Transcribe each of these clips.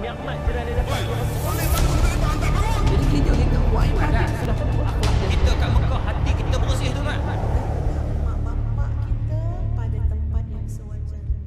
Jadi kita boleh buat ibadat sudah tentu akhlak Kita kat Mekah hati kita bersih tu kan. Mak bapak kita pada tempat yang sewajarnya.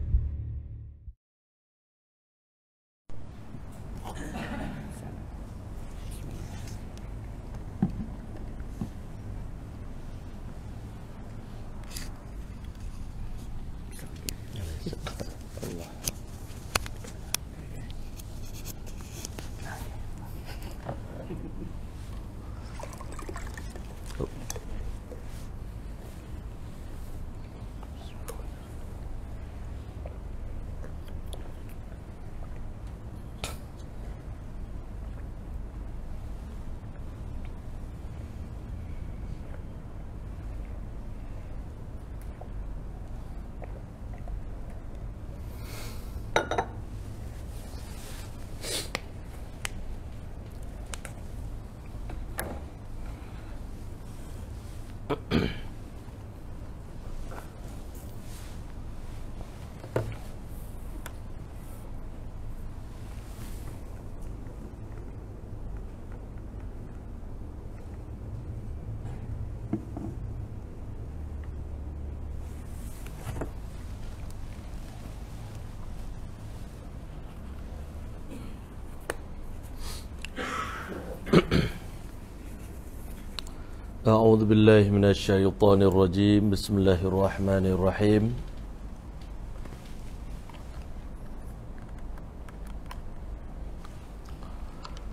أعوذ بالله من الشيطان الرجيم بسم الله الرحمن الرحيم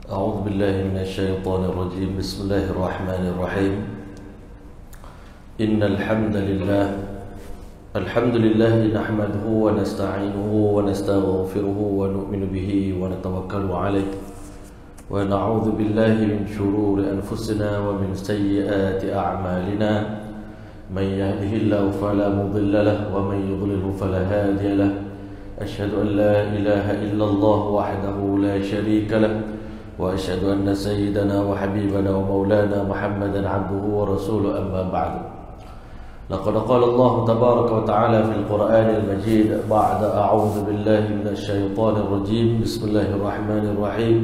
أعوذ بالله من الشيطان الرجيم بسم الله الرحمن الرحيم إن الحمد لله نحمده ونستعينه ونستغفره ونؤمن به ونتوكل عليه ونعوذ بالله من شرور أنفسنا ومن سيئات أعمالنا من يهده الله فلا مضل له ومن يضلله فلا هادي له أشهد أن لا إله إلا الله وحده لا شريك له وأشهد أن سيدنا وحبيبنا ومولانا محمدا عبده ورسوله أما بعد لقد قال الله تبارك وتعالى في القرآن المجيد بعد أعوذ بالله من الشيطان الرجيم بسم الله الرحمن الرحيم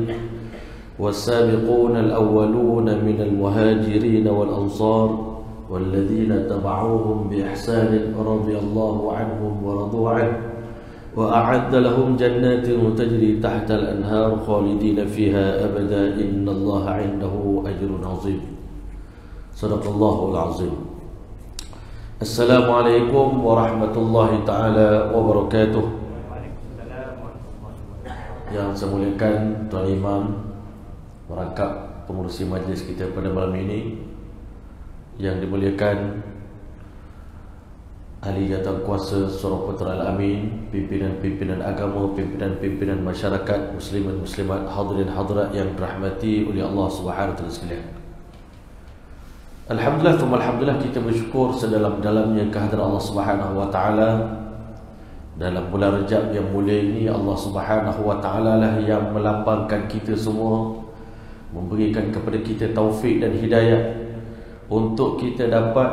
والسابقون الأولون من المهاجرين والأنصار والذين تبعوهم بإحسان رضي الله عنهم ورضوا عنه وأعد لهم جنات تجري تحت الأنهار خالدين فيها أبدا إن الله عنده أجر عظيم صدق الله العظيم. السلام عليكم ورحمة الله تعالى وبركاته. Yang saya muliakan Tuan Imam, merangkap pengurusi majlis kita pada malam ini, yang dimuliakan ahli jawatankuasa Surah Putra Al-Amin, pimpinan-pimpinan agama, pimpinan-pimpinan masyarakat, muslimin muslimat, hadirin hadirat yang dirahmati oleh Allah Subhanahu wa taala sekalian. Alhamdulillah, alhamdulillah, kita bersyukur sedalam-dalamnya kehadiran Allah Subhanahu wa taala dalam bulan Rajab yang mulia ini. Allah Subhanahu wa taala lah yang melapangkan kita semua, memberikan kepada kita taufik dan hidayah untuk kita dapat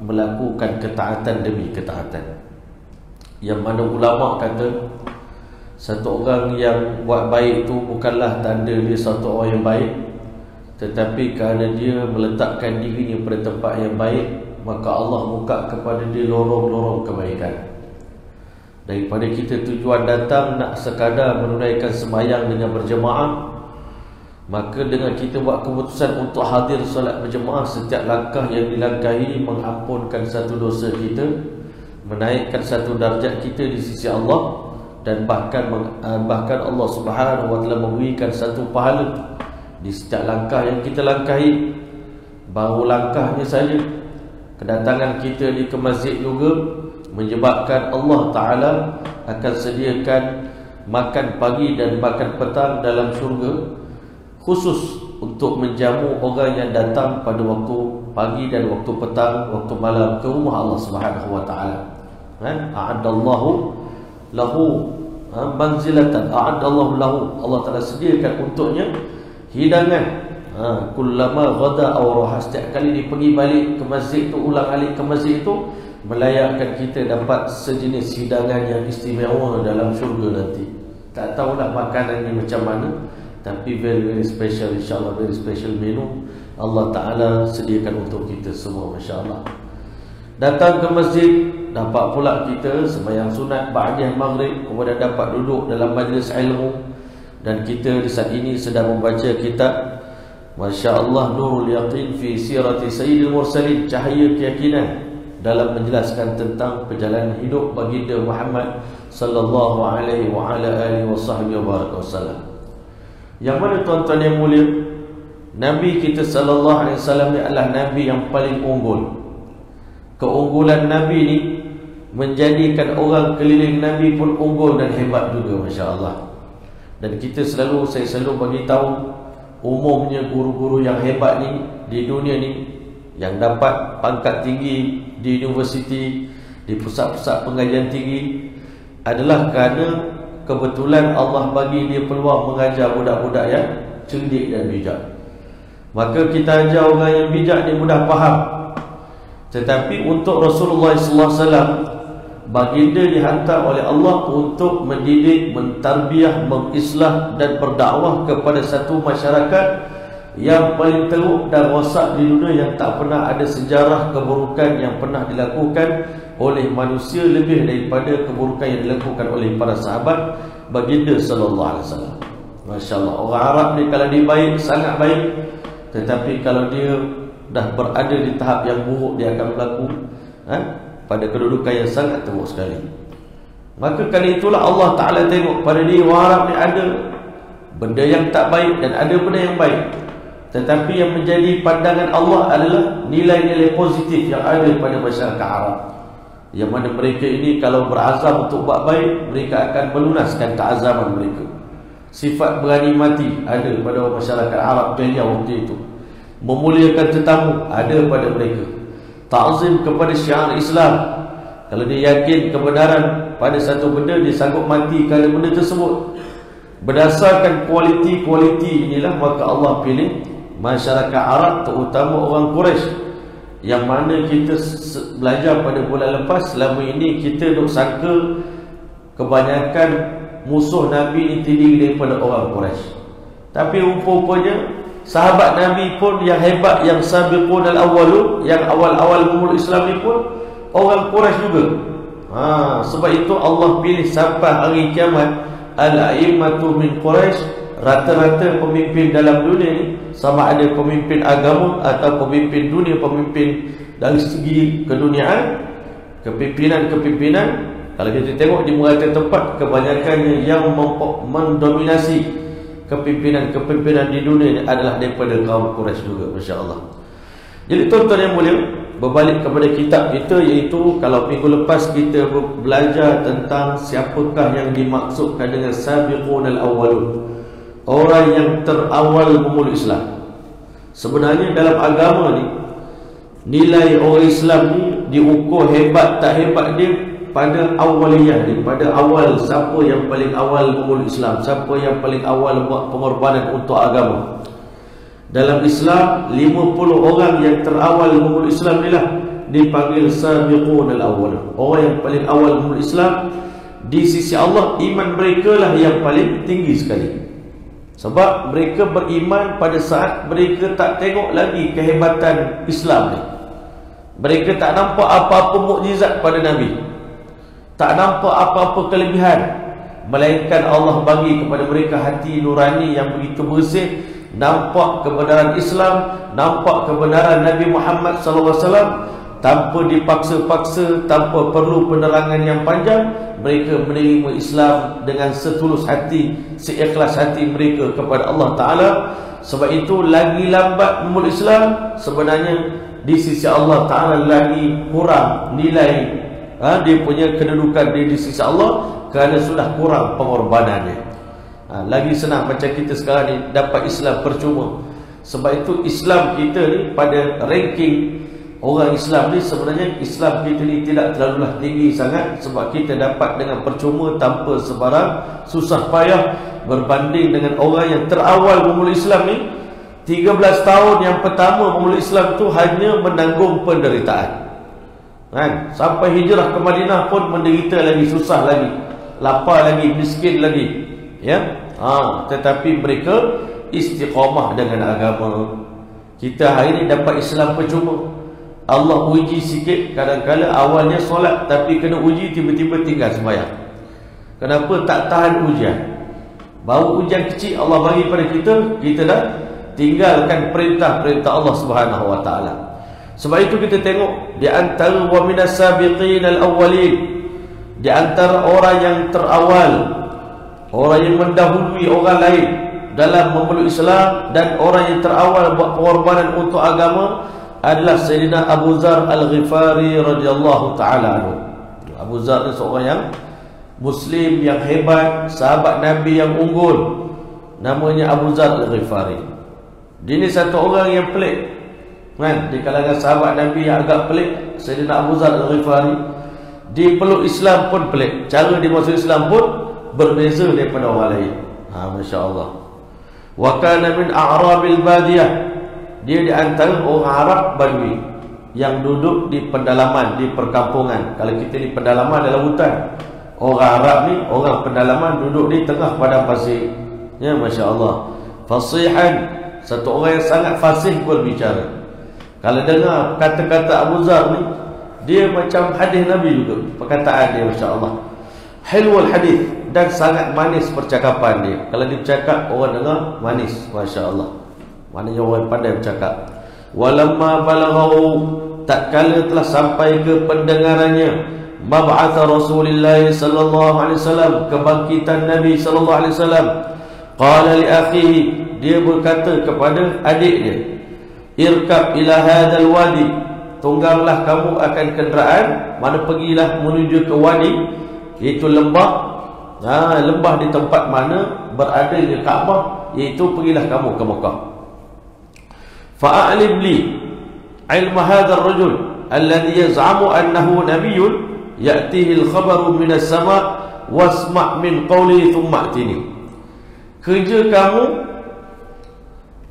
melakukan ketaatan demi ketaatan. Yang mana ulama kata satu orang yang buat baik itu bukanlah tanda dia satu orang yang baik, tetapi kerana dia meletakkan dirinya pada tempat yang baik, maka Allah buka kepada dia lorong-lorong kebaikan. Daripada kita tujuan datang nak sekadar menunaikan sembahyang dengan berjemaah, maka dengan kita buat keputusan untuk hadir solat berjemaah, setiap langkah yang dilangkahi mengampunkan satu dosa kita, menaikkan satu darjat kita di sisi Allah, dan bahkan Allah Subhanahu wa taala memberikan satu pahala di setiap langkah yang kita langkahi. Baru langkahnya saja, kedatangan kita di ke masjid juga menyebabkan Allah Ta'ala akan sediakan makan pagi dan makan petang dalam syurga, khusus untuk menjamu orang yang datang pada waktu pagi dan waktu petang, waktu malam ke rumah Allah Subhanahu wa taala. A'adallahu lahu manzilatan, a'adallahu lahu, Allah Taala sediakan untuknya hidangan. Kullama ghada aw raha, setiap kali dia pergi balik ke masjid itu, ulang alik ke masjid itu, melayakkan kita dapat sejenis hidangan yang istimewa dalam syurga nanti. Tak tahulah makanannya macam mana, tapi very special, insyaAllah very special menu Allah Ta'ala sediakan untuk kita semua, Masya Allah. Datang ke masjid, dapat pula kita sembahyang sunat ba'diyah maghrib, kemudian dapat duduk dalam majlis ilmu. Dan kita di saat ini sedang membaca kitab Masya Allah Nurul Yaqin fi Sirati Sayyidil Mursalin, cahaya keyakinan dalam menjelaskan tentang perjalanan hidup baginda Muhammad sallallahu alaihi wa ala alihi wasallam. Yang mana tuan-tuan yang mulia, Nabi kita sallallahu alaihi wasallam ni adalah Nabi yang paling unggul. Keunggulan Nabi ni menjadikan orang keliling Nabi pun unggul dan hebat juga, Masya Allah. Dan saya selalu bagi tahu, umumnya guru-guru yang hebat ni di dunia ni, yang dapat pangkat tinggi di universiti, di pusat-pusat pengajian tinggi, adalah kerana kebetulan Allah bagi dia peluang mengajar budak-budak yang cerdik dan bijak. Maka kita ajar orang yang bijak ni mudah faham. Tetapi untuk Rasulullah SAW, baginda dihantar oleh Allah untuk mendidik, mentarbiah, mengislah dan berdakwah kepada satu masyarakat yang paling teruk dan rosak di dunia, yang tak pernah ada sejarah keburukan yang pernah dilakukan oleh manusia lebih daripada keburukan yang dilakukan oleh para sahabat baginda sallallahu alaihi wasallam. Masya-Allah, orang Arab ni kalau dia baik, sangat baik, tetapi kalau dia dah berada di tahap yang buruk, dia akan berlaku pada kedudukan yang sangat teruk sekali. Maka kerana itulah Allah Ta'ala tengok pada dia, orang Arab ni ada benda yang tak baik dan ada benda yang baik, tetapi yang menjadi pandangan Allah adalah nilai-nilai positif yang ada pada masyarakat Arab, yang mana mereka ini kalau berazam untuk buat baik, mereka akan melunaskan keazaman mereka. Sifat berani mati ada pada masyarakat Arab jahiliyah waktu itu. Memuliakan tetamu ada pada mereka. Ta'zim kepada syiar Islam. Kalau dia yakin kebenaran pada satu benda, dia sanggup mati kerana benda tersebut. Berdasarkan kualiti-kualiti inilah maka Allah pilih masyarakat Arab, terutama orang Quraisy, yang mana kita belajar pada bulan lepas. Selama ini kita duk sangka kebanyakan musuh Nabi ini terdiri daripada orang Quraisy. Tapi rupa-rupanya sahabat Nabi pun yang hebat, yang sabiqun al-awwalun, yang awal-awal memulai Islam ni pun orang Quraisy juga. Sebab itu Allah pilih sampai hari kiamat al-a'immatu min Quraisy. Rata-rata pemimpin dalam dunia ni, sama ada pemimpin agama atau pemimpin dunia, pemimpin dari segi keduniaan, kepimpinan-kepimpinan, kalau kita tengok di merata tempat, kebanyakannya yang mendominasi kepimpinan-kepimpinan di dunia ini adalah daripada kaum Quraisy juga, Masya Allah. Jadi tuan-tuan yang mulia, berbalik kepada kitab kita, iaitu kalau minggu lepas kita belajar tentang siapakah yang dimaksudkan dengan sabiqun al-awwalun, orang yang terawal memulai Islam. Sebenarnya dalam agama ni, nilai orang Islam ni diukur hebat tak hebat dia pada awaliyah dia, pada awal, siapa yang paling awal memulai Islam, siapa yang paling awal buat pengorbanan untuk agama. Dalam Islam, 50 orang yang terawal memulai Islam inilah dipanggil sabiqun al-awwal, orang yang paling awal memulai Islam. Di sisi Allah, iman mereka lah yang paling tinggi sekali. Sebab mereka beriman pada saat mereka tak tengok lagi kehebatan Islam ni. Mereka tak nampak apa-apa mukjizat pada Nabi, tak nampak apa-apa kelebihan, melainkan Allah bagi kepada mereka hati nurani yang begitu bersih, nampak kebenaran Islam, nampak kebenaran Nabi Muhammad SAW, tanpa dipaksa-paksa, tanpa perlu penerangan yang panjang. Mereka menerima Islam dengan setulus hati, seikhlas hati mereka kepada Allah Ta'ala. Sebab itu lagi lambat memulai Islam, sebenarnya di sisi Allah Ta'ala lagi kurang nilai dia punya kedudukan di sisi Allah, kerana sudah kurang pengorbanannya. Lagi senang macam kita sekarang ni dapat Islam percuma. Sebab itu Islam kita ni, pada ranking orang Islam ni, sebenarnya Islam kita ni tidak terlalulah tinggi sangat, sebab kita dapat dengan percuma tanpa sebarang susah payah, berbanding dengan orang yang terawal memulai Islam ni. 13 tahun yang pertama memulai Islam tu hanya menanggung penderitaan, sampai hijrah ke Madinah pun menderita lagi, susah lagi, lapar lagi, miskin lagi. ya. Tetapi mereka istiqamah dengan agama. Kita hari ini dapat Islam percuma. Allah uji sikit, kadang-kadang awalnya solat tapi kena uji, tiba-tiba tinggal sembahyang. Kenapa? Tak tahan ujian. Baru ujian kecil Allah bagi pada kita, kita dah tinggalkan perintah-perintah Allah Subhanahu wa taala. Sebab itu kita tengok di antara wa minas sabiqin al-awwalin, di antara orang yang terawal, orang yang mendahului orang lain dalam memeluk Islam, dan orang yang terawal buat pengorbanan untuk agama adalah Sayyidina Abu Dzar Al-Ghifari radhiyallahu taala anhu. Abu Dzar ni seorang yang Muslim yang hebat, sahabat Nabi yang unggul, namanya Abu Dzar Al-Ghifari. Dia ni satu orang yang pelik, kan? Di kalangan sahabat Nabi yang agak pelik, Sayyidina Abu Dzar Al-Ghifari. Dia peluk Islam pun pelik, cara dia masuk Islam pun berbeza daripada orang lain. Masya-Allah. Wa kana min a'rabil badiyah. Dia di antara orang Arab Badui yang duduk di pedalaman, di perkampungan. Kalau kita di pedalaman dalam hutan, orang Arab ni orang pedalaman duduk di tengah padang pasir. Ya, masya-Allah. Fasihan, satu orang yang sangat fasih berbicara. Kalau dengar kata-kata Abu Dzar ni, dia macam hadis Nabi juga, perkataan dia, masya-Allah. Hilwul hadis, dan sangat manis percakapan dia. Kalau dia bercakap, orang dengar manis, masya-Allah. Maknanya orang pandai bercakap. Walamma balaghahu, tak kala telah sampai ke pendengarannya mab'atha Rasulullah sallallahu alaihi wasallam, kebangkitan Nabi sallallahu alaihi wasallam. Qala li akhihi, dia berkata kepada adik dia, irkab ila hadzal wadi, tungganglah kamu akan kenderaan, mana pergilah menuju ke wadi, iaitu lembah. Lembah di tempat mana beradanya Kaabah, iaitu pergilah kamu ke Mekah. Fa'alim li ilma hadzal rajul alladhi yaz'amu annahu nabiyyun ya'tihi al-khabaru min as-sama' wasma' min qawli thumma atini. Kerja kamu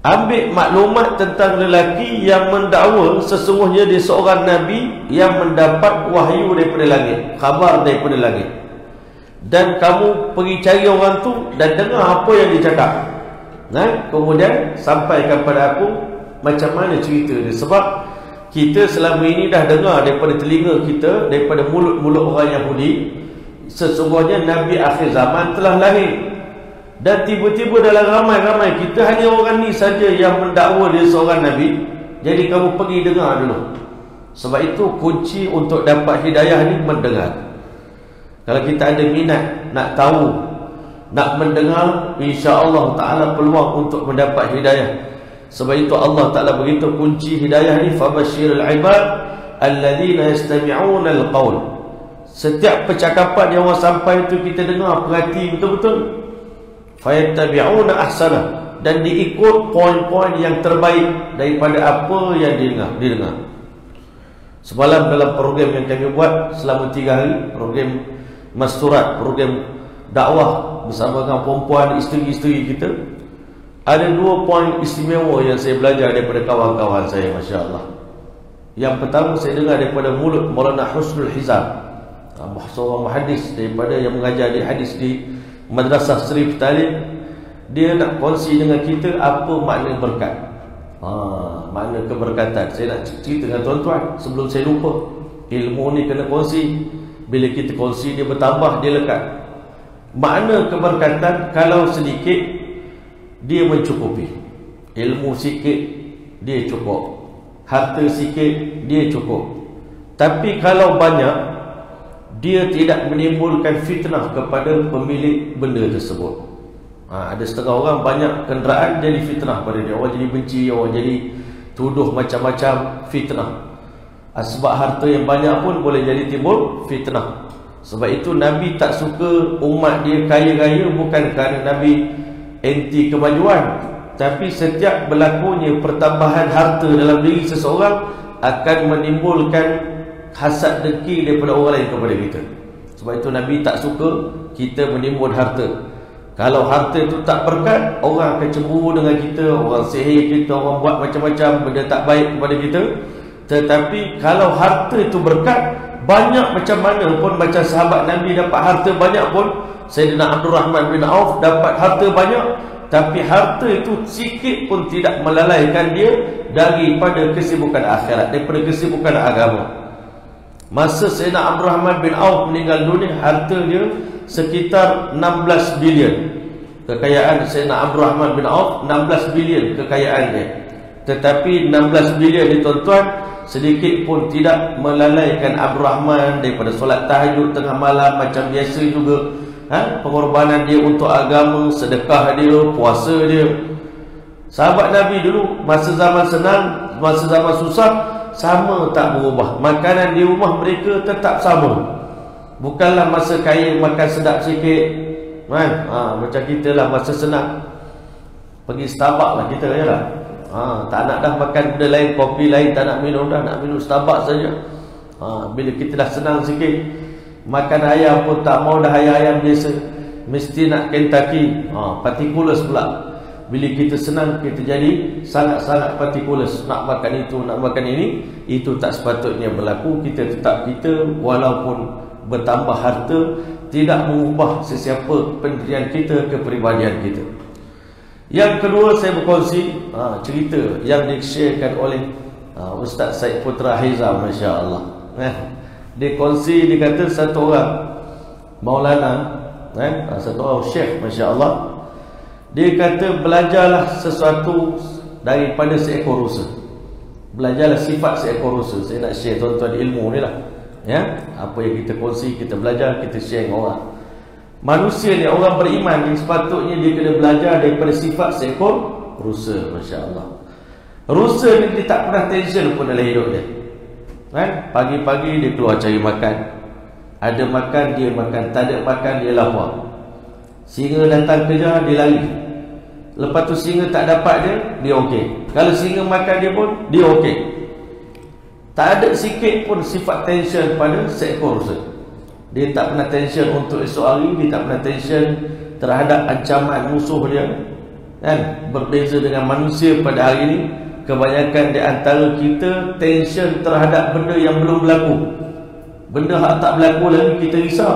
ambil maklumat tentang lelaki yang mendakwa sesungguhnya dia seorang nabi yang mendapat wahyu daripada langit, khabar daripada langit. Dan kamu pergi cari orang tu dan dengar apa yang dia cakap. Kemudian sampaikan pada aku macam mana cerita dia. Sebab kita selama ini dah dengar daripada telinga kita, daripada mulut-mulut orang Yahudi, sesungguhnya Nabi akhir zaman telah lahir. Dan tiba-tiba dalam ramai-ramai kita hanya orang ni saja yang mendakwa dia seorang Nabi. Jadi kamu pergi dengar dulu. Sebab itu kunci untuk dapat hidayah ni mendengar. Kalau kita ada minat nak tahu, nak mendengar, insya-Allah taala peluang untuk mendapat hidayah. Sebab itu Allah Ta'ala beritahu kunci hidayah ni, fabashirul ibad alladzina yastami'una alqaul. Setiap percakapan yang orang sampai itu kita dengar, perhati betul-betul. Fayattabi'una ahsana, dan diikut poin-poin yang terbaik daripada apa yang didengar. Semalam dalam program yang kami buat selama 3 hari, program Masturat, program dakwah bersama dengan perempuan, isteri-isteri kita, ada 2 poin istimewa yang saya belajar daripada kawan-kawan saya, masya-Allah. Yang pertama saya dengar daripada mulut Maulana Husnul Hizam, seorang muhaddis daripada yang mengajar di hadis di Madrasah Sri Talib. Dia nak kongsi dengan kita apa makna berkat, makna keberkatan. Saya nak cerita dengan tuan-tuan sebelum saya lupa. Ilmu ni kena kongsi. Bila kita kongsi, dia bertambah, dia lekat. Makna keberkatan, kalau sedikit dia mencukupi. Ilmu sikit dia cukup, harta sikit dia cukup. Tapi kalau banyak, dia tidak menimbulkan fitnah kepada pemilik benda tersebut. Ada setengah orang banyak kenderaan jadi fitnah pada dia. Orang jadi benci, orang jadi tuduh macam-macam, fitnah. Sebab harta yang banyak pun boleh jadi timbul fitnah. Sebab itu Nabi tak suka umat dia kaya-kaya, bukan kerana Nabi anti kemajuan, tapi setiap berlakunya pertambahan harta dalam diri seseorang akan menimbulkan hasad dengki daripada orang lain kepada kita. Sebab itu Nabi tak suka kita menimbun harta. Kalau harta itu tak berkat, orang akan cemburu dengan kita, orang sihir kita, orang buat macam-macam benda tak baik kepada kita. Tetapi kalau harta itu berkat, banyak macam mana pun, macam sahabat Nabi dapat harta banyak pun, Sayyidina Abdul Rahman bin Auf dapat harta banyak, tapi harta itu sikit pun tidak melalaikan dia daripada kesibukan akhirat, daripada kesibukan agama. Masa Sayyidina Abdul Rahman bin Auf meninggal dunia, harta dia sekitar 16 bilion. Kekayaan Sayyidina Abdul Rahman bin Auf 16 bilion kekayaan dia. Tetapi 16 bilion ni tuan-tuan, sedikit pun tidak melalaikan Abdul Rahman daripada solat tahajud tengah malam macam biasa juga. Pengorbanan dia untuk agama, sedekah dia, puasa dia. Sahabat Nabi dulu, masa zaman senang, masa zaman susah, sama tak berubah. Makanan di rumah mereka tetap sama. Bukanlah masa kaya makan sedap sikit, kan? Macam kita lah masa senang pergi Starbucks lah kita, ya lah. Tak nak dah makan benda lain, kopi lain tak nak minum dah, nak minum Starbucks saja. Bila kita dah senang sikit, makan ayam pun tak mau dah, ayam biasa, mesti nak Kentucky. Particulars pula. Bila kita senang, kita jadi sangat-sangat particulars, nak makan itu, nak makan ini. Itu tak sepatutnya berlaku. Kita tetap kita, walaupun bertambah harta, tidak mengubah sesiapa pendirian kita, kepribadian kita. Yang kedua, saya berkongsi cerita yang di-sharekan oleh Ustaz Syed Putra Hizam, Masya Allah. Dia kongsi, dia kata satu orang Maulana, satu orang Syekh, Masya Allah, dia kata belajarlah sesuatu daripada seekor rusa. Belajarlah sifat seekor rusa. Saya nak share tuan-tuan ilmu ni lah, ya. Apa yang kita kongsi, kita belajar, kita share dengan orang. Manusia ni, orang beriman ni, sepatutnya dia kena belajar daripada sifat seekor rusa, Masya Allah. Rusa ni dia tak pernah tension pun dalam hidup dia, kan? Pagi-pagi dia keluar cari makan. Ada makan dia makan, tak ada makan dia lapar. Singa datang kerja, dia lari. Lepas tu singa tak dapat dia okey. Kalau singa makan dia pun, dia okey. Tak ada sikit pun sifat tension pada seekor rusa. Dia tak pernah tension untuk esok hari, dia tak pernah tension terhadap ancaman musuh dia, kan? Berbeza dengan manusia pada hari ini, kebanyakan di antara kita tension terhadap benda yang belum berlaku. Benda yang tak berlaku lagi kita risau.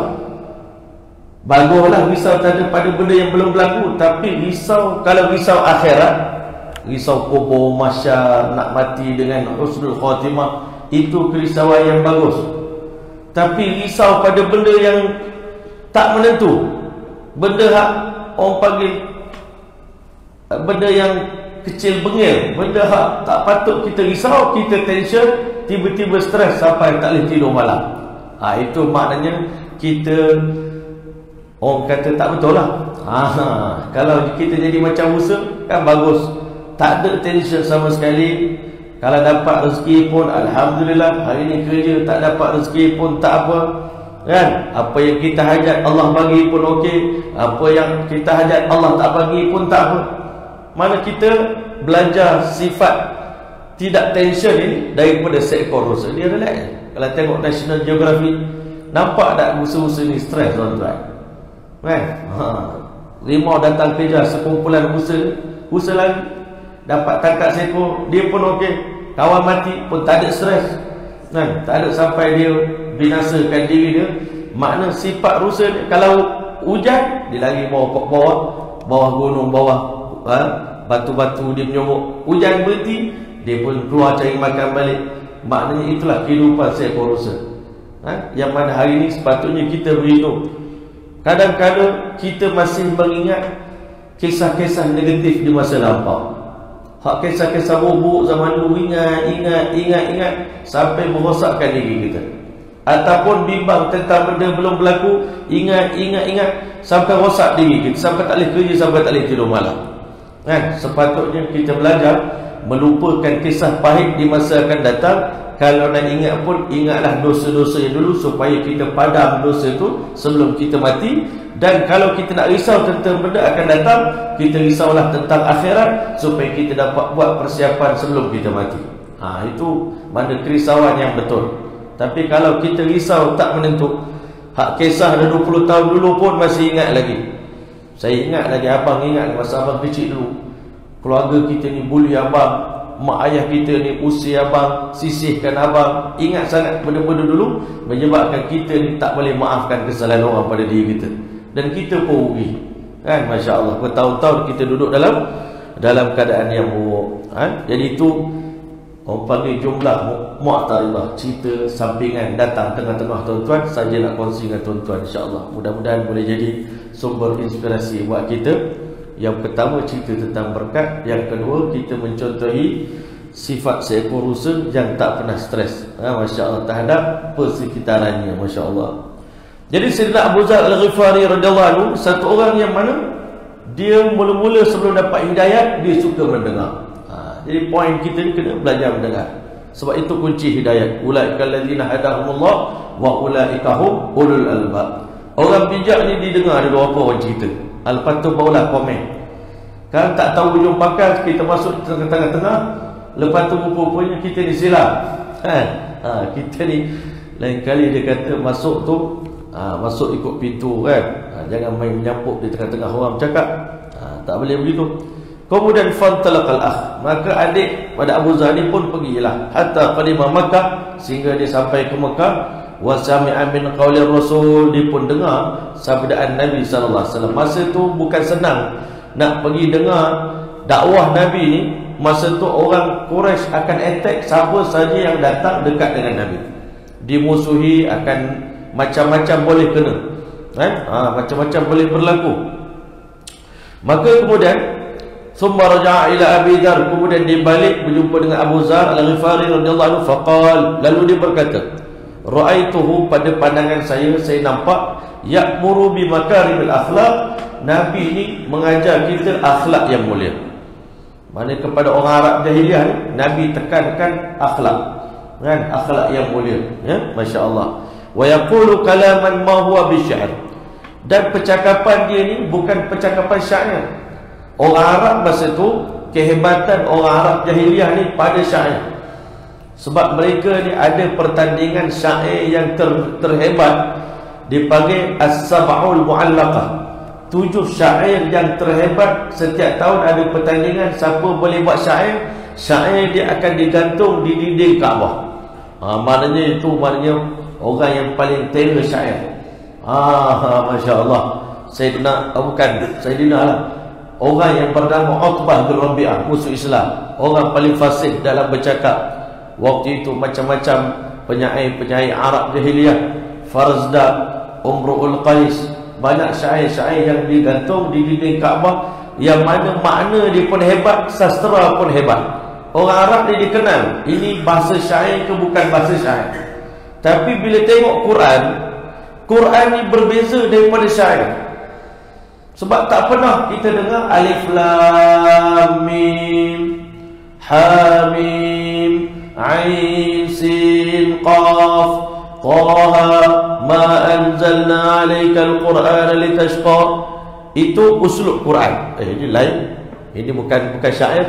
Baguslah risau pada benda yang belum berlaku, tapi risau, kalau risau akhirat, risau kubur, mahsyar, nak mati dengan husnul khatimah, itu kerisauan yang bagus. Tapi risau pada benda yang tak menentu, benda yang orang panggil benda yang kecil bengil, benda yang tak patut kita risau, kita tension, tiba-tiba stres sampai tak boleh tidur malam. Itu maknanya kita, orang kata, tak betul lah. Kalau kita jadi macam rusa, kan bagus, tak ada tension sama sekali. Kalau dapat rezeki pun alhamdulillah, hari ni kerja, tak dapat rezeki pun tak apa, kan? Apa yang kita hajat Allah bagi pun okey, apa yang kita hajat Allah tak bagi pun tak apa. Mana kita belajar sifat tidak tension ni daripada seekor rusa. Dia relax. Kalau tengok National Geographic, nampak tak rusa-rusa ni stres, tuan-tuan, kan? Rimau datang kejar sekumpulan rusa lagi, dapat tangkap seekor, dia pun okey. Kawan mati pun tak ada stres, kan? Tak ada sampai dia binasakan diri dia. Makna sifat rusa ni, kalau hujan dia lari bawah gunung, bawah batu-batu, dia menyomok. Hujan berhenti, dia pun keluar cari makan balik. Maknanya itulah kehidupan seekor rusa, yang mana hari ini sepatutnya kita berhidup. Kadang-kadang kita masih mengingat kisah-kisah negatif di masa lampau. Kisah-kisah buruk zaman dulu, ingat sampai merosakkan diri kita. Ataupun bimbang tentang benda belum berlaku, ingat sampai rosak diri kita, sampai tak boleh kerja, sampai tak boleh tidur malam, kan? Sepatutnya kita belajar melupakan kisah pahit di masa akan datang. Kalau nak ingat pun, ingatlah dosa-dosa yang dulu, supaya kita padam dosa itu sebelum kita mati. Dan kalau kita nak risau tentang benda akan datang, kita risaulah tentang akhirat, supaya kita dapat buat persiapan sebelum kita mati. Itu mana kerisauan yang betul. Tapi kalau kita risau tak menentu, kisah dah 20 tahun dulu pun masih ingat lagi. Saya ingat lagi, abang ingat masa abang kecil dulu, keluarga kita ni bully abang, mak ayah kita ni usir abang, sisihkan abang. Ingat sangat benda-benda dulu, menyebabkan kita ni tak boleh maafkan kesalahan orang pada diri kita. dan kita pun rugi. Kan, masya-Allah, bertahun-tahun kita duduk dalam keadaan yang buruk. Jadi itu orang panggil jumlah mu'taridhah, cerita sampingan datang tengah-tengah tuan-tuan. Saya nak kongsi dengan tuan-tuan, insya-Allah. Mudah-mudahan boleh jadi sumber inspirasi buat kita. Yang pertama, cerita tentang berkat. Yang kedua, kita mencontohi sifat seekor rusa yang tak pernah stres, masya-Allah, terhadap persekitarannya, masya-Allah. Jadi Sayyidina Abu Dzar Al-Ghifari radhiyallahu anhu, satu orang yang mana dia mula-mula sebelum dapat hidayat, dia suka mendengar. Jadi poin kita ni kena belajar mendengar. Sebab itu kunci hidayat. Ulaikal ladzina hadahumullah wa ulaika hum ulul albab. Orang bijak ni didengar ada berapa orang cerita. Lepas tu barulah komen. Kan tak tahu ujung pangkal, kita masuk tengah-tengah. Lepas tu rupanya kita ni silap. Kita ni lain kali dia kata masuk tu masuk ikut pintu kan. Jangan main menyampuk di tengah-tengah orang bercakap. Tak boleh begitu. Kemudian fantalaqal akh, maka adik pada Abu Dzar ni pun pergilah hatta qadima Makkah, sehingga dia sampai ke Makkah. Wa sami'a min qaulir Rasul, dia pun dengar sabdaan Nabi sallallahu alaihi wasallam. Masa tu bukan senang nak pergi dengar dakwah Nabi ni. Masa tu orang Quraisy akan attack siapa saja yang datang dekat dengan Nabi. Dimusuhi, akan macam-macam boleh kena. Macam-macam boleh berlaku. Maka kemudian summa raja'a ila Abi Dzar, kemudian dia balik berjumpa dengan Abu Dzar Al-Ghifari radhiyallahu anhu. Faqal, lalu dia berkata, ra'aituhu, pada pandangan saya nampak, ya'muru bi makarimil akhlaq, Nabi ni mengajar kita akhlak yang mulia. Mana kepada orang Arab jahiliah ni, Nabi tekankan akhlak, kan, akhlak yang mulia, ya, masya-Allah. Wa yaqulu kalaman ma huwa bisya'r, dan percakapan dia ni bukan percakapan syair. Orang Arab masa tu, kehebatan orang Arab jahiliah ni pada syair. Sebab mereka ni ada pertandingan syair yang terhebat, dipanggil As-Sab'ul Mu'allaqah, 7 syair yang terhebat. Setiap tahun ada pertandingan, siapa boleh buat syair, syair dia akan digantung di dinding Kaabah. Maknanya orang yang paling terer syair. Masya-Allah. Sayyidina lah, orang yang bernama Utbah bin Rabi'ah, musuh Islam, orang paling fasih dalam bercakap. Waktu itu macam-macam penyair-penyair Arab jahiliyah, Farzdak, Umru'ul Qais, banyak syair-syair yang digantung di dinding Kaabah, yang mana makna dia pun hebat, sastra pun hebat. Orang Arab dia dikenal, ini bahasa syair ke bukan bahasa syair. Tapi bila tengok Quran ni berbeza daripada syair. Sebab tak pernah kita dengar Alif Lam Mim Ha Mim Ain Sin Qaf Taha Ma anzalna alaikal Qur'ana litashqa. Itu uslub Quran. Ini lain. Ini bukan syair.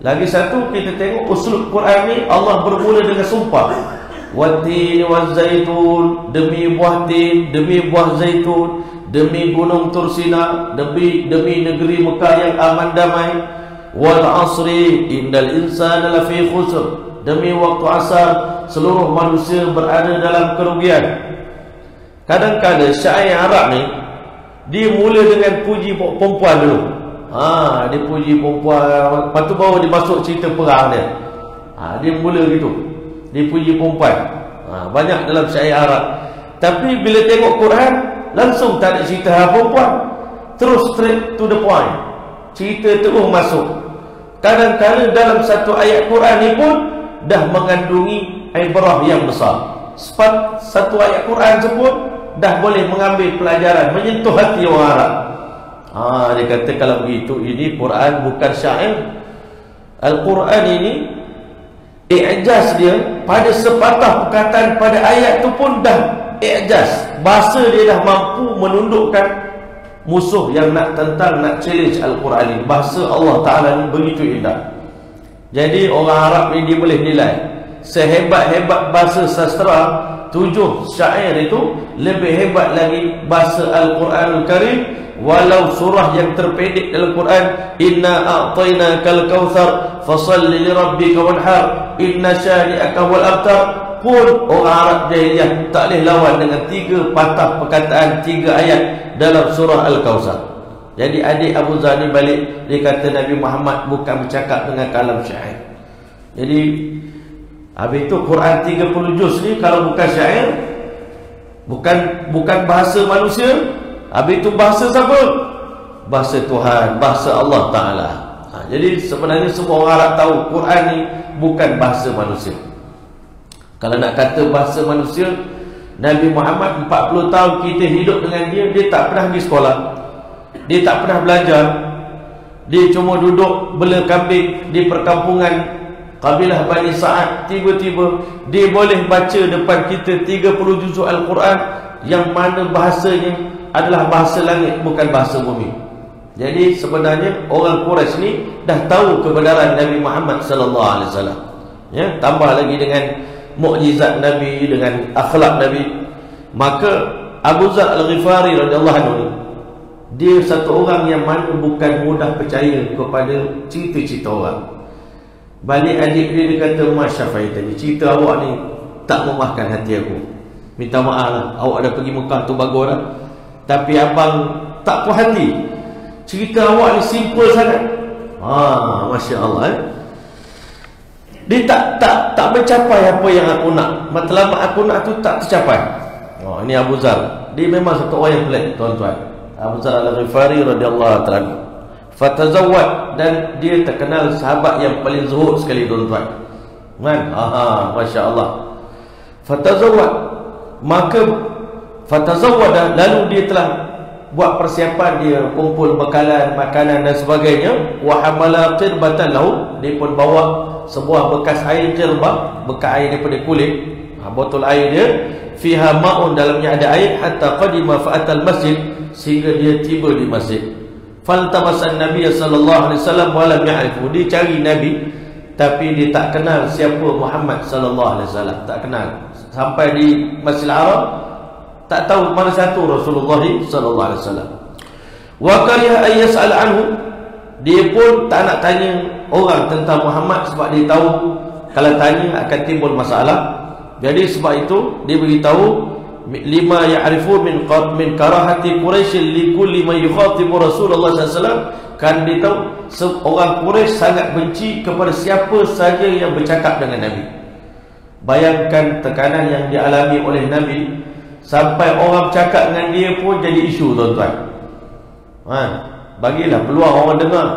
Lagi satu, kita tengok uslub Quran ni, Allah bermula dengan sumpah. Wat-tin waz-zaitun, demi buah tin, demi buah zaitun, demi gunung Tursina, demi negeri Mekah yang aman damai. Wal asri innal insana lafi khusr, demi waktu asar seluruh manusia berada dalam kerugian. Kadang-kadang syair Arab ni dia mula dengan puji perempuan dulu. Dia puji perempuan, lepas tu baru dia masuk cerita perang dia. Dia mula gitu, dia puji perempuan. Banyak dalam syair Arab. Tapi bila tengok Quran, langsung tak ada cerita perempuan, terus straight to the point, cerita terus masuk. Kadang-kadang dalam satu ayat Quran ni pun dah mengandungi ibrah yang besar. Sebab satu ayat Quran sebut dah boleh mengambil pelajaran, menyentuh hati orang Arab. Dia kata kalau begitu, ini Quran bukan syair. Al-Quran ini i'jaz dia, pada sepatah perkataan pada ayat tu pun dah i'jaz. Bahasa dia dah mampu menundukkan musuh yang nak tentang, nak challenge Al-Quran ini. Bahasa Allah Ta'ala ni begitu indah. Jadi orang Arab ni dia boleh nilai, sehebat-hebat bahasa sastra, 7 syair itu, lebih hebat lagi bahasa Al-Quranul Karim. Walau surah yang terpendek dalam Quran, inna a'tainakal kautsar fasalli lirabbika wanhar inna syani'aka wal abtar, pun orang Arab jahiliyah tak boleh lawan dengan 3 patah perkataan 3 ayat dalam surah Al-Kautsar. Jadi adik Abu Zar ni balik, dia kata Nabi Muhammad bukan bercakap dengan kalam syair. Jadi habis itu Quran 30 juz ni kalau bukan syair, bukan bahasa manusia, habis itu bahasa siapa? Bahasa Tuhan, bahasa Allah Ta'ala. Jadi sebenarnya semua orang Arab tahu Quran ni bukan bahasa manusia. Kalau nak kata bahasa manusia, Nabi Muhammad 40 tahun kita hidup dengan dia, dia tak pernah pergi sekolah, dia tak pernah belajar, dia cuma duduk bela kambing di perkampungan kabilah Bani Sa'ad. Tiba-tiba dia boleh baca depan kita 30 juzuk Al-Quran yang mana bahasanya adalah bahasa langit, bukan bahasa bumi. Jadi sebenarnya orang Quraisy ni dah tahu kebenaran Nabi Muhammad sallallahu alaihi wasallam. Ya, tambah lagi dengan mukjizat Nabi, dengan akhlak Nabi. Maka Abu Zar Al-Ghifari radhiyallahu anhu ni, dia satu orang yang mana bukan mudah percaya kepada cerita-cerita orang. Balik adik dia kata, Masya Faitani, cerita awak ni tak memahkan hati aku. Minta maaf lah, awak dah pergi Mekah tu bagus lah, tapi abang tak puas hati. Cerita awak ni simple sangat. Masya Allah. Dia tak mencapai apa yang aku nak. Matlamat aku nak tu tak tercapai. Ini Abu Zar. Dia memang satu orang yang pelik, tuan-tuan. Abu Zar Al-Ghifari radhiyallahu ta'ala. Fatazawwad, dan dia terkenal sahabat yang paling zuhud sekali, tuan-tuan. Kan? Masya Allah. Fatazawwad, maka fatazawwad, lalu dia telah buat persiapan, dia kumpul bekalan, makanan dan sebagainya. Wa hamala qirbatan lahu, dia pun bawa sebuah bekas air qirbah, bekas air daripada kulit, botol air dia, fiha ma'un, dalamnya ada air, hatta qadima fa'atal masjid, sehingga dia tiba di masjid. Faltamasan Nabi sallallahu alaihi wasallam wa lam ya'rifu, dia cari Nabi tapi dia tak kenal siapa Muhammad sallallahu alaihi wasallam, tak kenal. Sampai di Masjidil Haram tak tahu mana satu Rasulullah sallallahu alaihi wasallam. Wa kariha ay yas'al anhu, dia pun tak nak tanya orang tentang Muhammad sebab dia tahu kalau tanya akan timbul masalah. Jadi sebab itu dia beritahu, lima ya'rifu min karahati Quraisy li kulli man yukhatibu Rasulullah sallallahu alaihi wasallam, kan dia tahu orang Quraisy sangat benci kepada siapa saja yang bercakap dengan Nabi. Bayangkan tekanan yang dialami oleh Nabi, sampai orang cakap dengan dia pun jadi isu, tuan-tuan. Bagilah peluang orang dengar.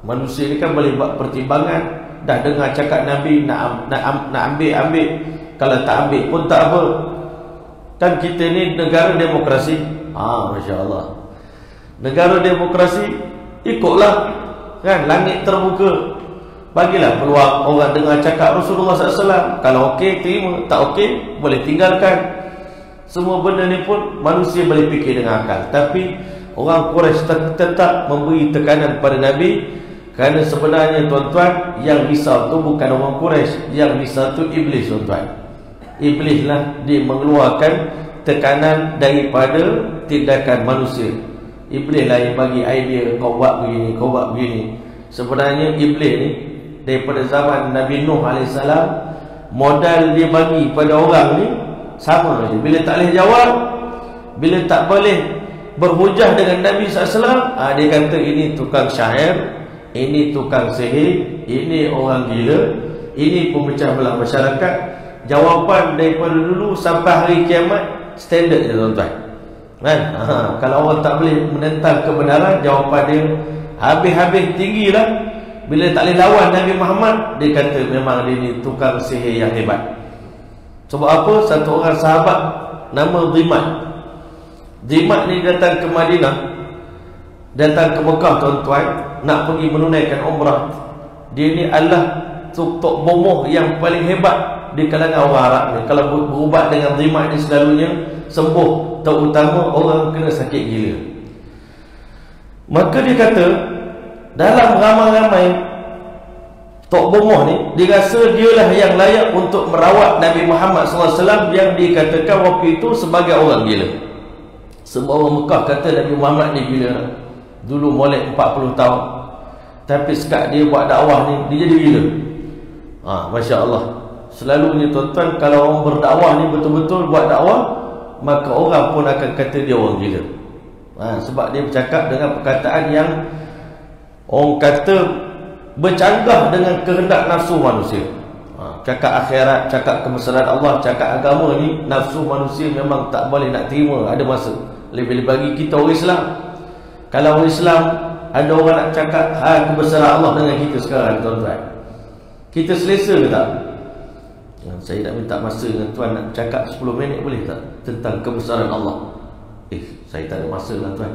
Manusia ni kan boleh buat pertimbangan. Dah dengar cakap Nabi, nak ambil. Kalau tak ambil pun tak apa. Kan kita ni negara demokrasi. Masya Allah. Negara demokrasi, ikutlah. Kan, langit terbuka. Bagilah peluang orang dengar cakap Rasulullah SAW. Kalau okey, terima. Tak okey, boleh tinggalkan. Semua benda ni pun manusia boleh fikir dengan akal. Tapi orang Quraisy tetap memberi tekanan pada Nabi, kerana sebenarnya, tuan-tuan, yang risau tu bukan orang Quraisy, yang risau tu iblis, tuan-tuan. Iblis lah dia mengeluarkan tekanan daripada tindakan manusia. Iblis lah yang bagi idea, kau buat begini, kau buat begini. Sebenarnya iblis ni daripada zaman Nabi Nuh AS, modal dia bagi pada orang ni sama je. Bila tak boleh jawab, bila tak boleh berhujah dengan Nabi SAW, dia kata ini tukang syair, ini tukang sihir, ini orang gila, ini pemecah belah masyarakat. Jawapan daripada dulu sampai hari kiamat standard je, tuan-tuan. Kan? Kalau orang tak boleh menentang kebenaran, jawapan dia habis-habis tinggi lah. Bila tak boleh lawan Nabi Muhammad, dia kata memang dia ni tukang sihir yang hebat. Sebab apa? Satu orang sahabat nama Dhimat. Dhimat ni datang ke Madinah, datang ke Mekah, tuan-tuan, nak pergi menunaikan umrah. Dia ni adalah tok bomoh yang paling hebat di kalangan orang Arab ni. Kalau berubat dengan Dhimat ni selalunya sembuh, terutama orang kena sakit gila. Maka dia kata, dalam ramai-ramai tok bomoh ni, dia rasa dialah yang layak untuk merawat Nabi Muhammad SAW yang dikatakan waktu itu sebagai orang gila. Semua orang Mekah kata Nabi Muhammad ni gila. Dulu molek 40 tahun, tapi sekat dia buat dakwah ni, dia jadi gila. Masya Allah. Selalunya tuan-tuan, kalau orang berdakwah ni betul-betul buat dakwah, maka orang pun akan kata dia orang gila. Sebab dia bercakap dengan perkataan yang orang kata bercanggah dengan kehendak nafsu manusia. Cakap akhirat, cakap kebesaran Allah, cakap agama ni, nafsu manusia memang tak boleh nak terima. Ada masa, lebih-lebih bagi kita orang Islam. Kalau orang Islam, ada orang nak cakap kebesaran Allah dengan kita sekarang, tuan-tuan, kita selesa ke tak? Saya nak minta masa dengan tuan, nak cakap 10 minit boleh tak tentang kebesaran Allah? Saya tak ada masa lah, tuan.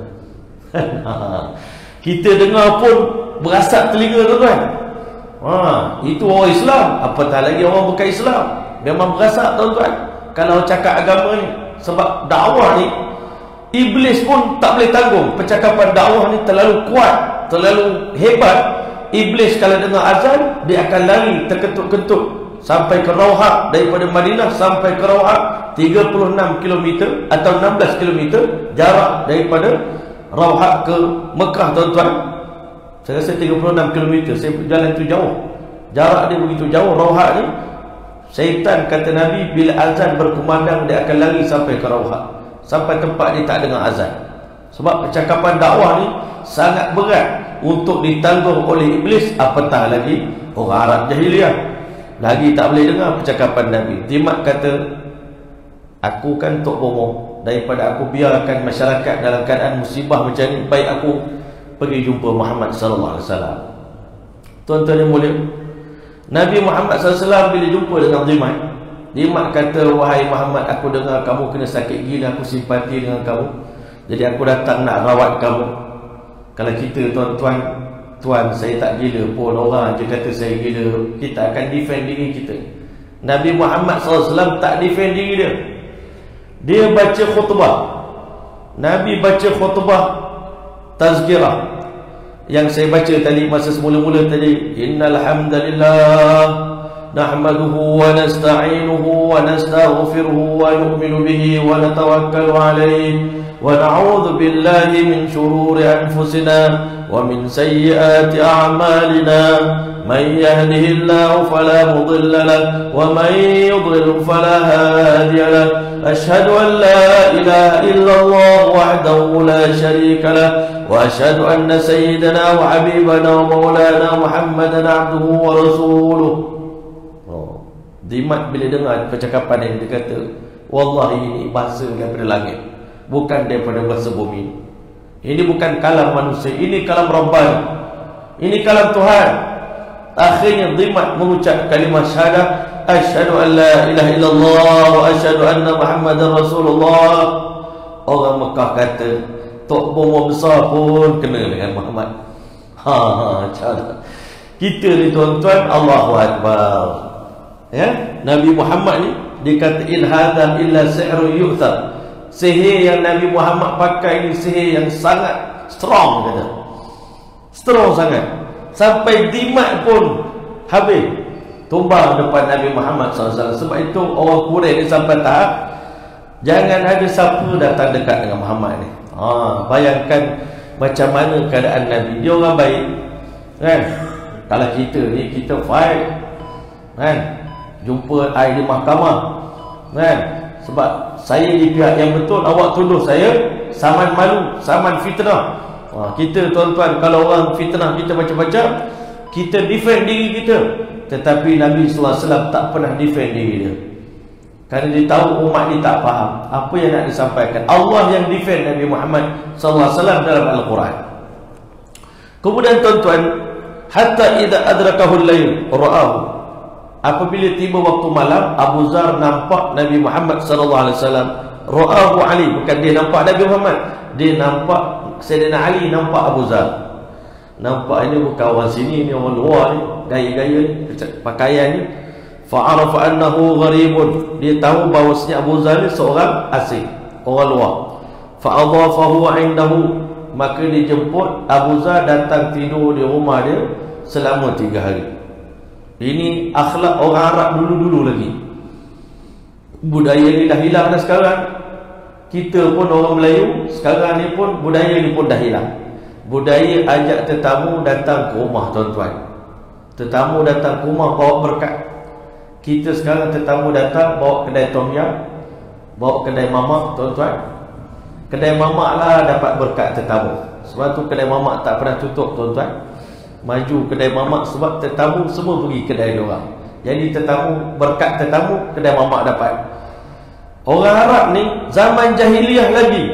Kita dengar pun berasap telinga, tuan-tuan. Itu orang Islam, apatah lagi orang bukan Islam, memang berasap, tuan-tuan, kalau cakap agama ni. Sebab dakwah ni, iblis pun tak boleh tanggung. Percakapan dakwah ni terlalu kuat, terlalu hebat. Iblis kalau dengar azan, dia akan lari terkentut-kentut sampai ke Rauhah. Daripada Madinah sampai ke Rauhah 36 km atau 16 km jarak daripada Rauhah ke Mekah, tuan-tuan. Saya rasa 36 km. Saya jalan tu jauh, jarak dia begitu jauh. Rauhah ni, syaitan kata Nabi, bila azan berkumandang dia akan lari sampai ke Rauhah, sampai tempat dia tak dengar azan. Sebab percakapan dakwah ni sangat berat untuk ditanggung oleh iblis, apatah lagi orang Arab jahiliah. Lagi tak boleh dengar percakapan Nabi. Timak kata, aku kan tok bomoh, daripada aku biarkan masyarakat dalam keadaan musibah macam ni, baik aku pergi jumpa Muhammad sallallahu alaihi wasallam. Tuan-tuan yang mulia, Nabi Muhammad sallallahu alaihi wasallam bila jumpa dengan Dhimat kata, wahai Muhammad, aku dengar kamu kena sakit gila, aku simpati dengan kamu, jadi aku datang nak rawat kamu. Kalau kita, tuan-tuan, tuan, saya tak gila pun, orang je kata saya gila, kita akan defend diri kita. Nabi Muhammad SAW tak defend diri dia. Dia baca khutbah. Nabi baca khutbah tazkirah yang saya baca tadi, masa semula-mula tadi. Innal hamdalillah nahmaduhu wa nasta'inuhu wa nastaghfiruhu wa nu'minu bihi wa natawakkalu alayhi wa na'udzu billahi min shururi anfusina ومن سيئات أعمالنا من يهده الله فلا مضل له ومن يضلل فلا هادي له أشهد أن لا إله إلا الله وحده لا شريك له وأشهد أن سيدنا وحبيبنا ومولانا محمدا عبده ورسوله. Dhimat bila dengar percakapan yang dia kata, wallahi ini bahasa daripada langit, bukan daripada bahasa bumi. Ini bukan kalam manusia, ini kalam Rabbani, ini kalam Tuhan. Akhirnya Dhimat mengucap kalimah syahadah, asyhadu an la ilaha illallah wa asyhadu anna Muhammadar Rasulullah. Orang Mekah kata, tok bomo besar pun kena dengan Muhammad. Kita ni, tuan-tuan, Allahu Akbar. Ya, Nabi Muhammad ni dikata in hadza illa sihrun yu'thar. Sihir yang Nabi Muhammad pakai ini sihir yang sangat strong, kata. Strong sangat. Sampai Dhimat pun habis tumbang depan Nabi Muhammad SAW. Sebab itu orang Quraisy ni sampai tahap jangan ada siapa datang dekat dengan Muhammad ni. Bayangkan macam mana keadaan Nabi. Dia orang baik, kan? Kalau kita ni, kita fight, kan? Jumpa air di mahkamah, kan? Sebab saya di pihak yang betul, awak tuduh saya saman malu, saman fitnah. Kita, tuan-tuan, kalau orang fitnah kita macam-macam, kita defend diri kita. Tetapi Nabi SAW tak pernah defend diri dia, kerana dia tahu umat ni tak faham apa yang nak disampaikan. Allah yang defend Nabi Muhammad SAW dalam Al-Quran. Kemudian, tuan-tuan, hatta idza adrakahul layl ra'ahu. Apabila tiba waktu malam, Abu Zar nampak Nabi Muhammad sallallahu alaihi wasallam. Ra'ahu Ali, bukan dia nampak Nabi Muhammad, dia nampak Sayyidina Ali, nampak Abu Zar. Nampak ini bukan orang sini, ni orang luar ni, gaya-gaya ni, pakaian ni. Fa'arafa annahu gharibun, dia tahu bahawasanya Abu Zar ni seorang asing, orang luar. Fa'adhafahu indahu, maka dia jemput Abu Zar datang tidur di rumah dia selama 3 hari. Ini akhlak orang Arab dulu-dulu lagi. Budaya ni dah hilang dah sekarang. Kita pun orang Melayu sekarang ni pun budaya ni pun dah hilang. Budaya ajak tetamu datang ke rumah, tuan-tuan. Tetamu datang ke rumah bawa berkat. Kita sekarang tetamu datang bawa kedai tom yam, bawa kedai mamak, tuan-tuan. Kedai mamak lah dapat berkat tetamu. Sebab tu kedai mamak tak pernah tutup, tuan-tuan. Maju kedai mamak sebab tetamu semua pergi kedai dia orang. Jadi tetamu, berkat tetamu, kedai mamak dapat. Orang Arab ni zaman jahiliah lagi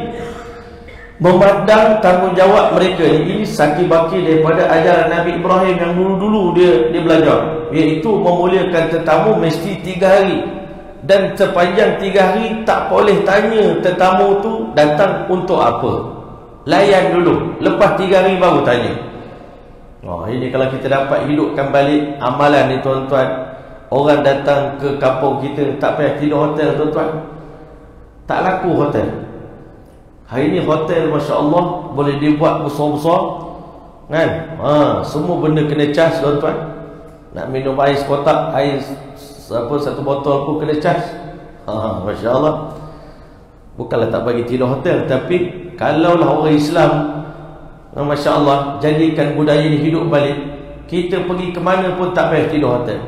memandang tanggungjawab mereka ini saki-baki daripada ajaran Nabi Ibrahim yang dulu-dulu dia belajar, iaitu memuliakan tetamu mesti 3 hari. Dan sepanjang 3 hari tak boleh tanya tetamu tu datang untuk apa. Layan dulu, lepas 3 hari baru tanya. Ini kalau kita dapat hidupkan balik amalan ni, tuan-tuan. Orang datang ke kampung kita tak payah tidur hotel, tuan-tuan. Tak laku hotel. Hari ni hotel Masya Allah boleh dibuat besar-besar, kan? Semua benda kena cas, tuan-tuan. Nak minum air sekotak, air satu botol pun kena cas. Masya Allah. Bukanlah tak bagi tidur hotel, tapi kalaulah orang Islam, Masya Allah, jadikan budaya ni hidup balik, kita pergi ke mana pun tak payah tidur hotel.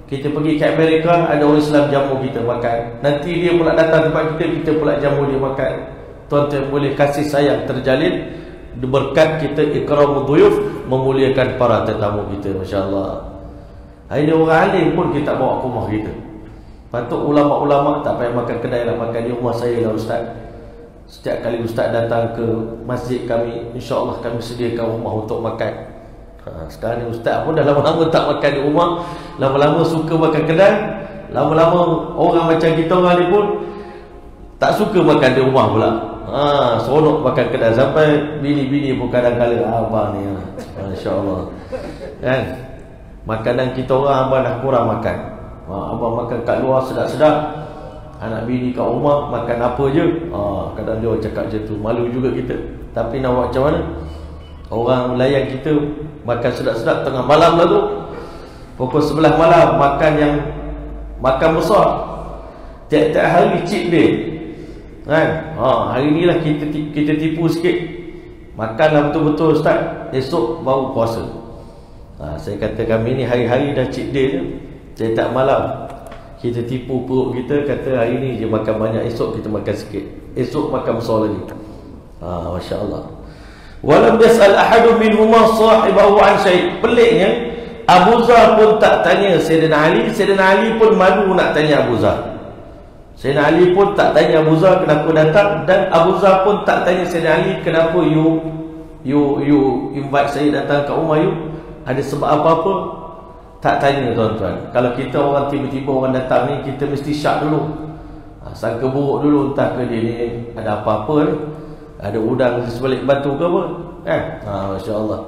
Kita pergi ke Amerika, ada orang Islam jamu kita makan. Nanti dia pula datang tempat kita, kita pula jamu dia makan. Tuan-tuan boleh kasih sayang terjalin berkat kita ikramul dhuyuf, memuliakan para tetamu kita. Masya Allah. Hari ni orang alim pun kita bawa ke rumah kita. Patut ulama-ulama tak payah makan kedai lah, makan di rumah saya lah ustaz. Setiap kali ustaz datang ke masjid kami, insya-Allah kami sediakan rumah untuk makan. Sekarang ni ustaz pun dah lama-lama tak makan di rumah, lama-lama suka makan kedai. Lama-lama orang macam kita orang ni pun tak suka makan di rumah pula. Seronok makan kedai. Sampai bini-bini pun kadang-kadang abang ni, Masya-Allah, kan? Makanan kita orang abang dah kurang makan. Abang makan kat luar sedap-sedap, anak bini kat rumah makan apa je. Kadang dia cakap macam tu, malu juga kita. Tapi nak buat macam mana? Orang layan kita makan sedap-sedap tengah malam lah tu, pukul 11 malam makan besar. Tiap-tiap hari cheat day, kan? Hari ni lah kita tipu sikit, makanlah betul-betul ustaz, esok baru puasa. Saya kata kami ni hari-hari dah cheat day je. Tiap-tiap malam kita tipu perut kita, kata hari ni je makan banyak, esok kita makan sikit, esok makan besar lagi. Masya Allah. Walam yas'al ahadun minhuma sahibahu an syai'. Peliknya Abu Zar pun tak tanya Sayyidina Ali. Sayyidina Ali pun malu nak tanya Abu Zar. Sayyidina Ali pun tak tanya Abu Zar kenapa datang, dan Abu Zar pun tak tanya Sayyidina Ali kenapa you invite saya datang ke rumah you. Ada sebab apa-apa? Tak tanya, tuan-tuan. Kalau kita orang tiba-tiba orang datang ni, kita mesti syak dulu. Sangka buruk dulu, entah ke dia ni ada apa-apa ni, ada udang di sebalik batu ke apa, kan? Masya Allah.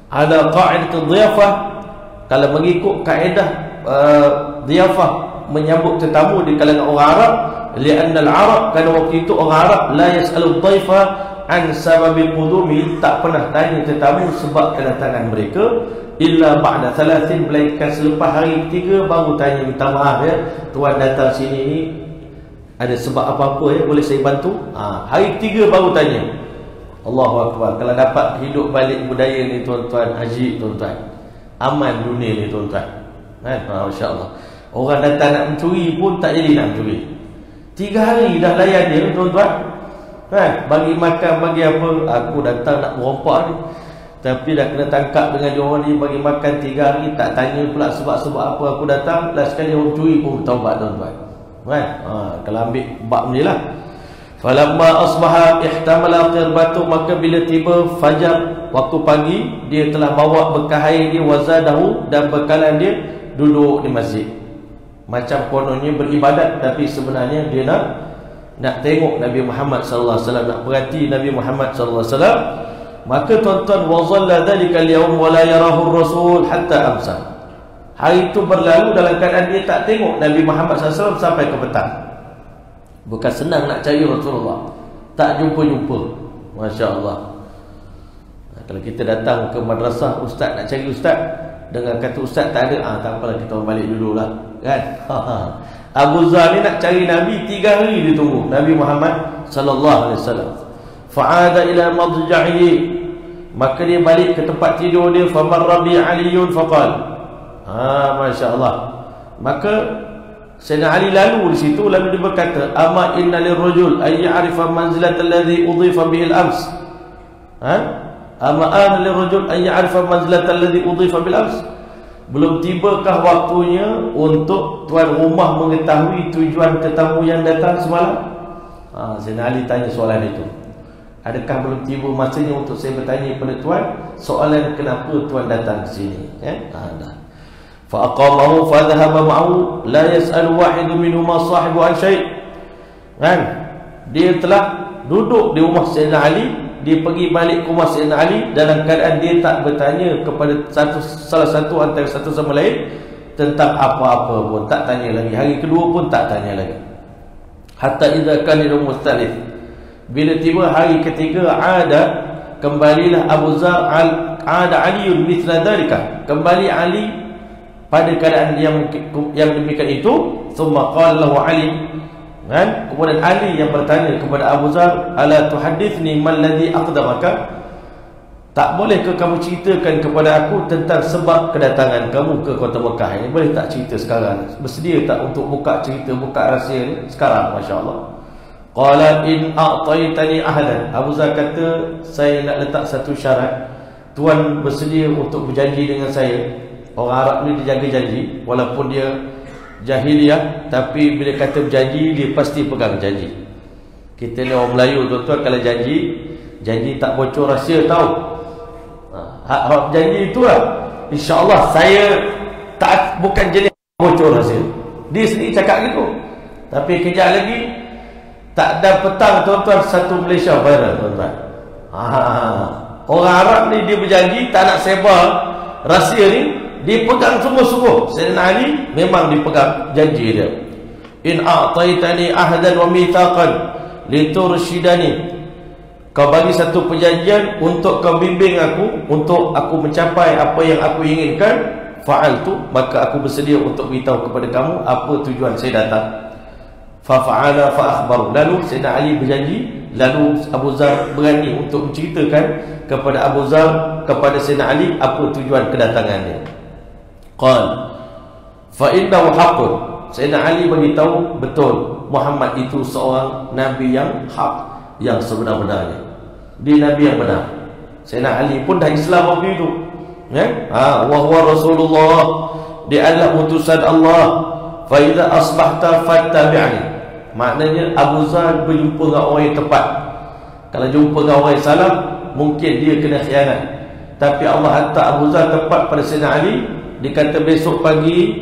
Ada qa'idatul dhiyafah. Kalau mengikut kaedah dhiyafah, menyambut tetamu di kalangan orang Arab, li'anna al-Arab, kerana waktu itu orang Arab la yas'alu dhaifa an sababi qudumi, tak pernah tanya tetamu sebab kedatangan mereka, illa ba'da thalathin, melainkan selepas hari ketiga baru tanya, minta maaf ya, tuan datang sini ni ada sebab apa-apa ya, boleh saya bantu? Hari ketiga baru tanya. Allahu Akbar. Kalau dapat hidup balik budaya ni, tuan-tuan haji, tuan-tuan, aman dunia ni, tuan-tuan, kan? Masya Allah. Orang datang nak mencuri pun tak jadi nak mencuri. 3 hari dah layan dia, tuan-tuan, kan? Bagi makan, bagi apa. Aku datang nak merompak ni, tapi dah kena tangkap dengan dia orang ni. Bagi makan 3 hari, tak tanya pula sebab-sebab apa aku datang. Last sekali orang curi pun bertaubat, tuan-tuan, kan? Kalau ambil bab ni lah. Falamma asbaha ihtamala qirbatu, maka bila tiba fajar, waktu pagi, dia telah bawa bekal air dia, wazadahu, dan bekalan dia, duduk di masjid. Macam kononnya beribadat, tapi sebenarnya dia nak tengok Nabi Muhammad sallallahu alaihi wasallam, nak perhati Nabi Muhammad sallallahu alaihi wasallam. Maka tuan-tuan, wa dhalla dhalika al-yawm wa la yarahu ar-rasul hatta amsa. Hari itu berlalu dalam keadaan dia tak tengok Nabi Muhammad SAW sampai ke petang. Bukan senang nak cari Rasulullah, tak jumpa-jumpa. Masya Allah. Kalau kita datang ke madrasah, ustaz nak cari ustaz, dengan kata ustaz tak ada, tak apalah, kita balik dululah, kan? Abu Zar ni nak cari Nabi 3 hari dia tunggu Nabi Muhammad sallallahu alaihi wasallam. Fa'ada ila madja'ihi, maka dia balik ke tempat tidur dia. Famarra bi Aliyun faqal, Masya Allah. Maka Sayyidina Ali lalu di situ, lalu dia berkata, ama inna lirrajul ay ya'rifa manzilat alladhi udhifa bihi al-ams. Ama ana lirrajul ay ya'rifa manzilat alladhi udhifa bil ams. Belum tibakah waktunya untuk tuan rumah mengetahui tujuan tetamu yang datang semalam? Sayyidina Ali tanya soalan itu. Adakah belum tiba masanya untuk saya bertanya kepada tuan soalan kenapa tuan datang ke sini? Dah. Fa aqamahu fa dhahaba ma'ahu la yas'alu wahidun minhuma sahibu an syai'. Kan? Dia telah duduk di rumah Sayyidina Ali, dia pergi balik ke rumah Sayyidina Ali dalam keadaan dia tak bertanya kepada salah satu antara satu sama lain tentang apa-apa pun, tak tanya lagi. Hari kedua pun tak tanya lagi. Hatta idza kana yawm tsalits, bila tiba hari ketiga, kembalilah Abu Zar Aliun mithla dzalika, kembali Ali pada keadaan yang demikian itu. Thumma qala lahu Ali, kan? Kemudian Ali yang bertanya kepada Abu Zar, ala tuhaddithni man ladzi aqdamaka, tak boleh ke kamu ceritakan kepada aku tentang sebab kedatangan kamu ke kota Mekah ini? Boleh tak cerita sekarang? Bersedia tak untuk buka cerita, buka rahsia ni sekarang? Masya-Allah. Qala in a'taitani ahlan. Abu Zar kata, saya nak letak satu syarat. Tuan bersedia untuk berjanji dengan saya. Orang Arab ni dia jaga janji, walaupun dia jahiliah, tapi bila kata berjanji, dia pasti pegang janji. Kita ni orang Melayu tuan-tuan, kalau janji tak bocor rahsia, tahu. Hak janji itulah. InsyaAllah saya tak, bukan jenis bocor rahsia. Dia sendiri cakap gitu. Tapi kejap lagi, tak ada petang tuan-tuan, satu Malaysia viral tuan-tuan. Orang Arab ni dia berjanji tak nak sebar rahsia ni, dia pegang sungguh-sungguh. Sayyidina Ali memang dipegang janji dia. In a'taitani ahdan wa mithaqan liturshidani, kau bagi satu perjanjian untuk kau bimbing aku, untuk aku mencapai apa yang aku inginkan, fa'altu, maka aku bersedia untuk beritahu kepada kamu apa tujuan saya datang. Fa fa'ala fa akhbaru. Lalu Sayyidina Ali berjanji, lalu Abu Zar berani untuk menceritakan kepada Abu Zar, kepada Sayyidina Ali apa tujuan kedatangannya. Qal fa innahu haqqun. Sayyidina Ali beritahu, betul, Muhammad itu seorang nabi yang hak, yang sebenar-benarnya. Dia nabi yang benar. Sayyidina Ali pun dah Islam waktu itu, wa huwa Rasulullah, dia adalah utusan Allah. Fa idza asbahta fattabi'ni. Maknanya Abu Zar berjumpa dengan orang yang tepat. Kalau jumpa dengan orang yang salah, mungkin dia kena khianat. Tapi Allah hantar Abu Zar tepat pada Sayyidina Ali. Dia kata, besok pagi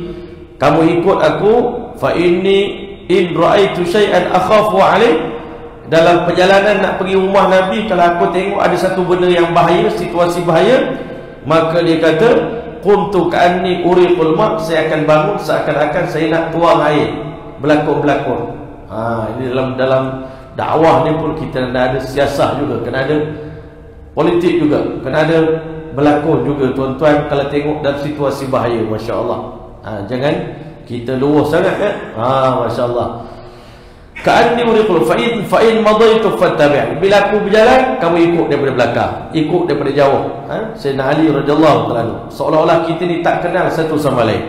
kamu ikut aku, fa inni in ra'aitu syai'an akhafu alaih. Dalam perjalanan nak pergi rumah Nabi, kalau aku tengok ada satu benda yang bahaya, situasi bahaya, maka dia kata, qumtu ka'anni uriqul ma', saya akan bangun seakan-akan saya nak tuang air, berlakon-berlakon. Ini dalam dakwah ni pun kita kena ada siasah juga, kena ada politik juga, kena ada berlakon juga tuan-tuan kalau tengok dalam situasi bahaya. Masya-Allah. Jangan kita luah sangat kan. Masya-Allah. Ka'anni uriqul fa in madaitu fattabi'. Bila aku berjalan, kamu ikut daripada belakang, ikut daripada jauh. Sayyidina Ali radhiyallahu taala, seolah-olah kita ni tak kenal satu sama lain.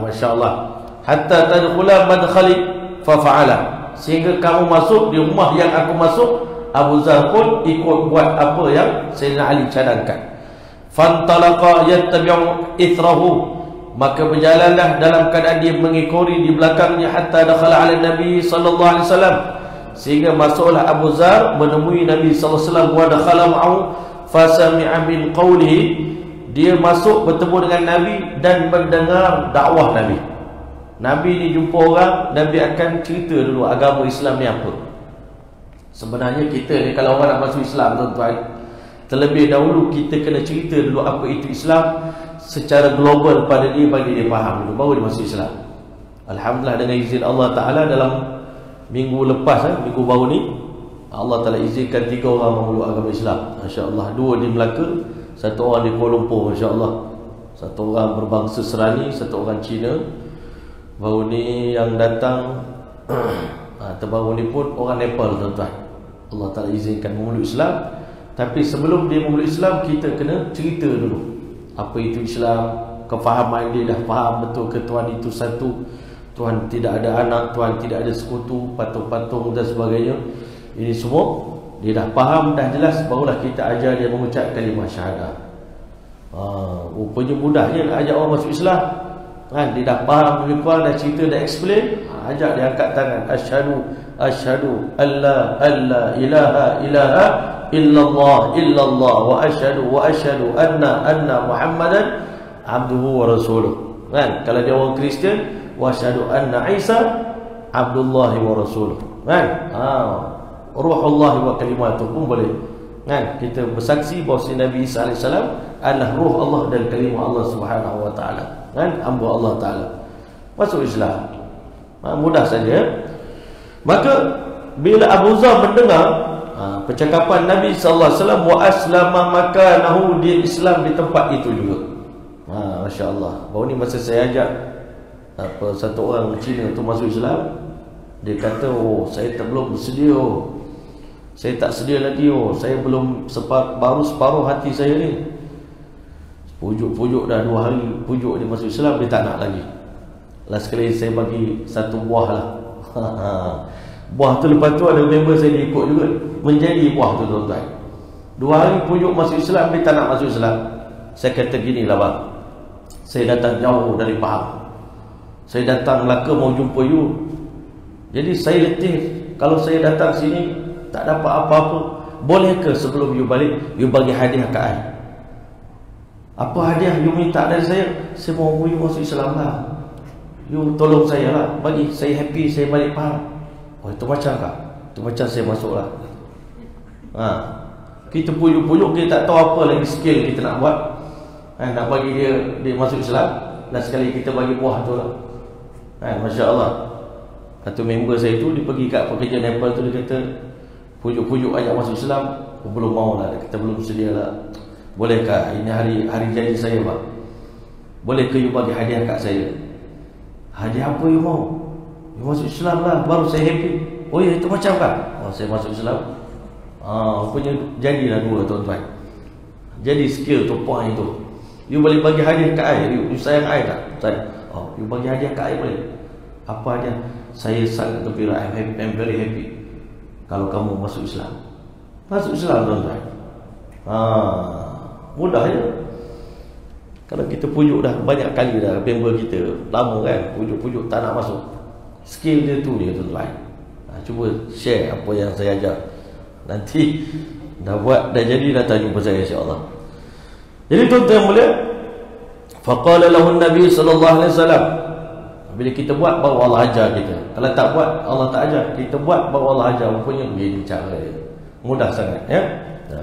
Masya-Allah. Hatta tadkhula madkhali fa fa'ala. Sehingga kamu masuk di rumah yang aku masuk, Abu Zar pun ikut buat apa yang Sayyidina Ali cadangkan. Fantalaqa yattabi'u ithrahu, maka berjalanlah dalam keadaan dia mengikuti di belakangnya, hatta dakhala 'ala Nabi sallallahu alaihi wasallam, sehingga masuklah Abu Zar menemui Nabi sallallahu alaihi wasallam. Wa dakhala ma'ahu fa sami'a min qawlihi, dia masuk bertemu dengan Nabi dan mendengar dakwah Nabi. Nabi ni jumpa orang, Nabi akan cerita dulu agama Islam ni apa. Sebenarnya kita ni kalau orang nak masuk Islam tuan-tuan, terlebih dahulu kita kena cerita dulu apa itu Islam secara global pada dia, bagi dia faham dulu, baru dia masuk Islam. Alhamdulillah, dengan izin Allah Ta'ala, dalam minggu lepas, minggu baru ni, Allah Ta'ala izinkan 3 orang memeluk agama Islam. Masya Allah. 2 di Melaka, 1 orang di Kuala Lumpur. Masya Allah. 1 orang berbangsa Serani, 1 orang Cina. Baru ni yang datang terbaru ni pun orang Nepal tuan-tuan. Allah Ta'ala izinkan memeluk Islam. Tapi sebelum dia memeluk Islam, kita kena cerita dulu apa itu Islam, kefahaman dia dah faham betul ke Tuhan itu satu, Tuhan tidak ada anak, Tuhan tidak ada sekutu, patung-patung dan sebagainya. Ini semua dia dah faham, dah jelas, barulah kita ajar dia mengucap kalimah syahadah. Rupanya mudahnya nak ajak orang masuk Islam kan. Dia dah faham lebih kurang, dah cerita, dah explain, ajak dia angkat tangan, asyhadu alla ilaha illallah wa asyhadu anna Muhammadan abduhu wa rasuluh kan. Kalau dia orang Kristian, wa asyhadu anna Isa abdullahi wa rasuluh kan. Ruhullah wa kalimatuh pun boleh kan. Kita bersaksi bahawa Nabi Isa AS adalah ruh Allah dan kalimah Allah Subhanahu wa taala kan, hamba Allah taala. Masuk Islam mudah saja. Maka bila Abu Zar mendengar percakapan Nabi sallallahu alaihi wasallam, wa aslama makanahu, dia Islam di tempat itu juga. Masya-Allah. Baru ni masa saya ajak satu orang Cina tu masuk Islam, dia kata, saya belum bersedia. Saya tak sedia lagi. Saya belum baru separuh hati saya ni. Pujuk-pujuk dah 2 hari, pujuk dia masuk Islam, dia tak nak lagi. Last kali saya bagi satu buah lah. Buah tu lepas tu ada member saya dia ikut juga, menjadi buah tu tuan-tuan. 2 hari pujuk masuk Islam, dia tak nak masuk Islam. Saya kata gini lah bang, saya datang jauh dari Pahang, saya datang Melaka mau jumpa you. Jadi saya letih. Kalau saya datang sini tak dapat apa-apa, bolehkah sebelum you balik, you bagi hadiah ke saya? Apa hadiah you minta dari saya? Saya mau you masuk Islam lah. You tolong saya lah, bagi saya happy, saya balik Pahang. Itu macam kah? Itu macam saya masuk lah. Kita pujuk-pujuk, kita tak tahu apa lagi skill kita nak buat. Nak bagi dia masuk Islam. Dan sekali kita bagi buah tu lah. Masya Allah. Satu member saya tu, dia pergi kat pekerja Nepal tu, dia kata pujuk-pujuk ajak masuk Islam. Belum mau lah, kita belum sedia lah. Bolehkah, ini hari jadi saya bang, bolehkah you bagi hadiah kat saya? Hadiah apa you mau? You masuk Islam lah, baru saya happy. Oh ya, itu macam kan? Saya masuk Islam. Punya jadilah 2 tuan-tuan. Jadi skill tu, point tu. You boleh bagi hadiah kat saya, you sayang saya tak? Saya, you bagi hadiah kat saya boleh. Apa hadiah? Saya sangat gembira, I'm very happy kalau kamu masuk Islam. Masuk Islam tuan-tuan. Mudah je. Kalau kita pujuk dah banyak kali dah, member kita lama kan, pujuk-pujuk tak nak masuk. Skill dia tu dia tuan-tuan. Cuba share apa yang saya ajar. Nanti dah buat, dah jadi, datang jumpa saya insya-Allah. Jadi tuan-tuan mulia, faqala lahu Nabi sallallahu alaihi wasallam, bila kita buat baru Allah ajar kita. Kalau tak buat, Allah tak ajar. Kita buat baru Allah ajar. Rupanya begini cara dia. Mudah sangat ya.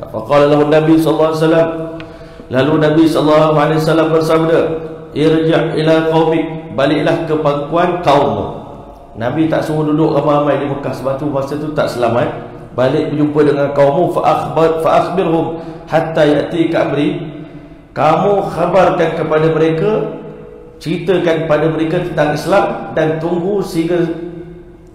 Faqala lahu Nabi sallallahu alaihi wasallam, lalu Nabi sallallahu alaihi wasallam bersabda, irji' ila qaumik, baliklah ke pangkuan kaummu. Nabi tak suruh duduk ramai-ramai di Mekah, sebab tu masa tu tak selamat. Balik berjumpa dengan kaummu, fa akhbirhum hatta yatika amri. Kamu khabarkan kepada mereka, ceritakan kepada mereka tentang Islam, dan tunggu sehingga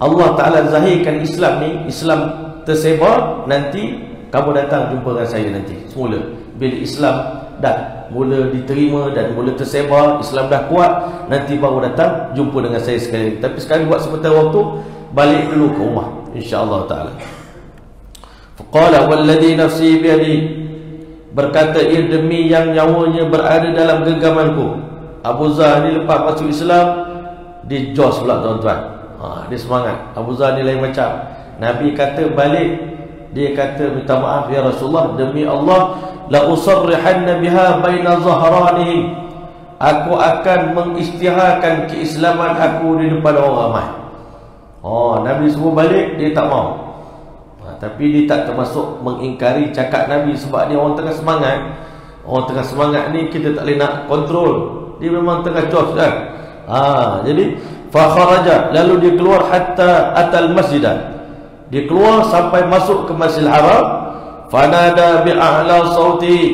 Allah Ta'ala zahirkan Islam ni, Islam tersebar, nanti kamu datang jumpa dengan saya nanti. Semula bila Islam dah mula diterima dan mula tersebar, Islam dah kuat, nanti baru datang jumpa dengan saya sekali. Tapi sekali buat sebentar waktu, balik dulu ke rumah insya-Allah Ta'ala. Faqala walladhi nafsi biyadi, berkata ia demi yang nyawanya berada dalam genggamanku. Abu Zar ni lepas masuk Islam, dia jos pula tuan-tuan. Dia semangat. Abu Zar ni lain macam. Nabi kata balik, dia kata minta maaf ya Rasulullah, demi Allah la usarrihanna biha baina zahranihim, aku akan mengisytiharkan keislaman aku di depan orang ramai. Nabi suruh balik, dia tak mau. Tapi dia tak termasuk mengingkari cakap Nabi, sebab dia orang tengah semangat. Orang tengah semangat ni kita tak boleh nak kontrol. Dia memang tengah jos kan. Jadi fa kharaja, lalu dia keluar hatta atal masjidah. Dia keluar sampai masuk ke Masjidil Haram. Fanada bi'a'la sauti,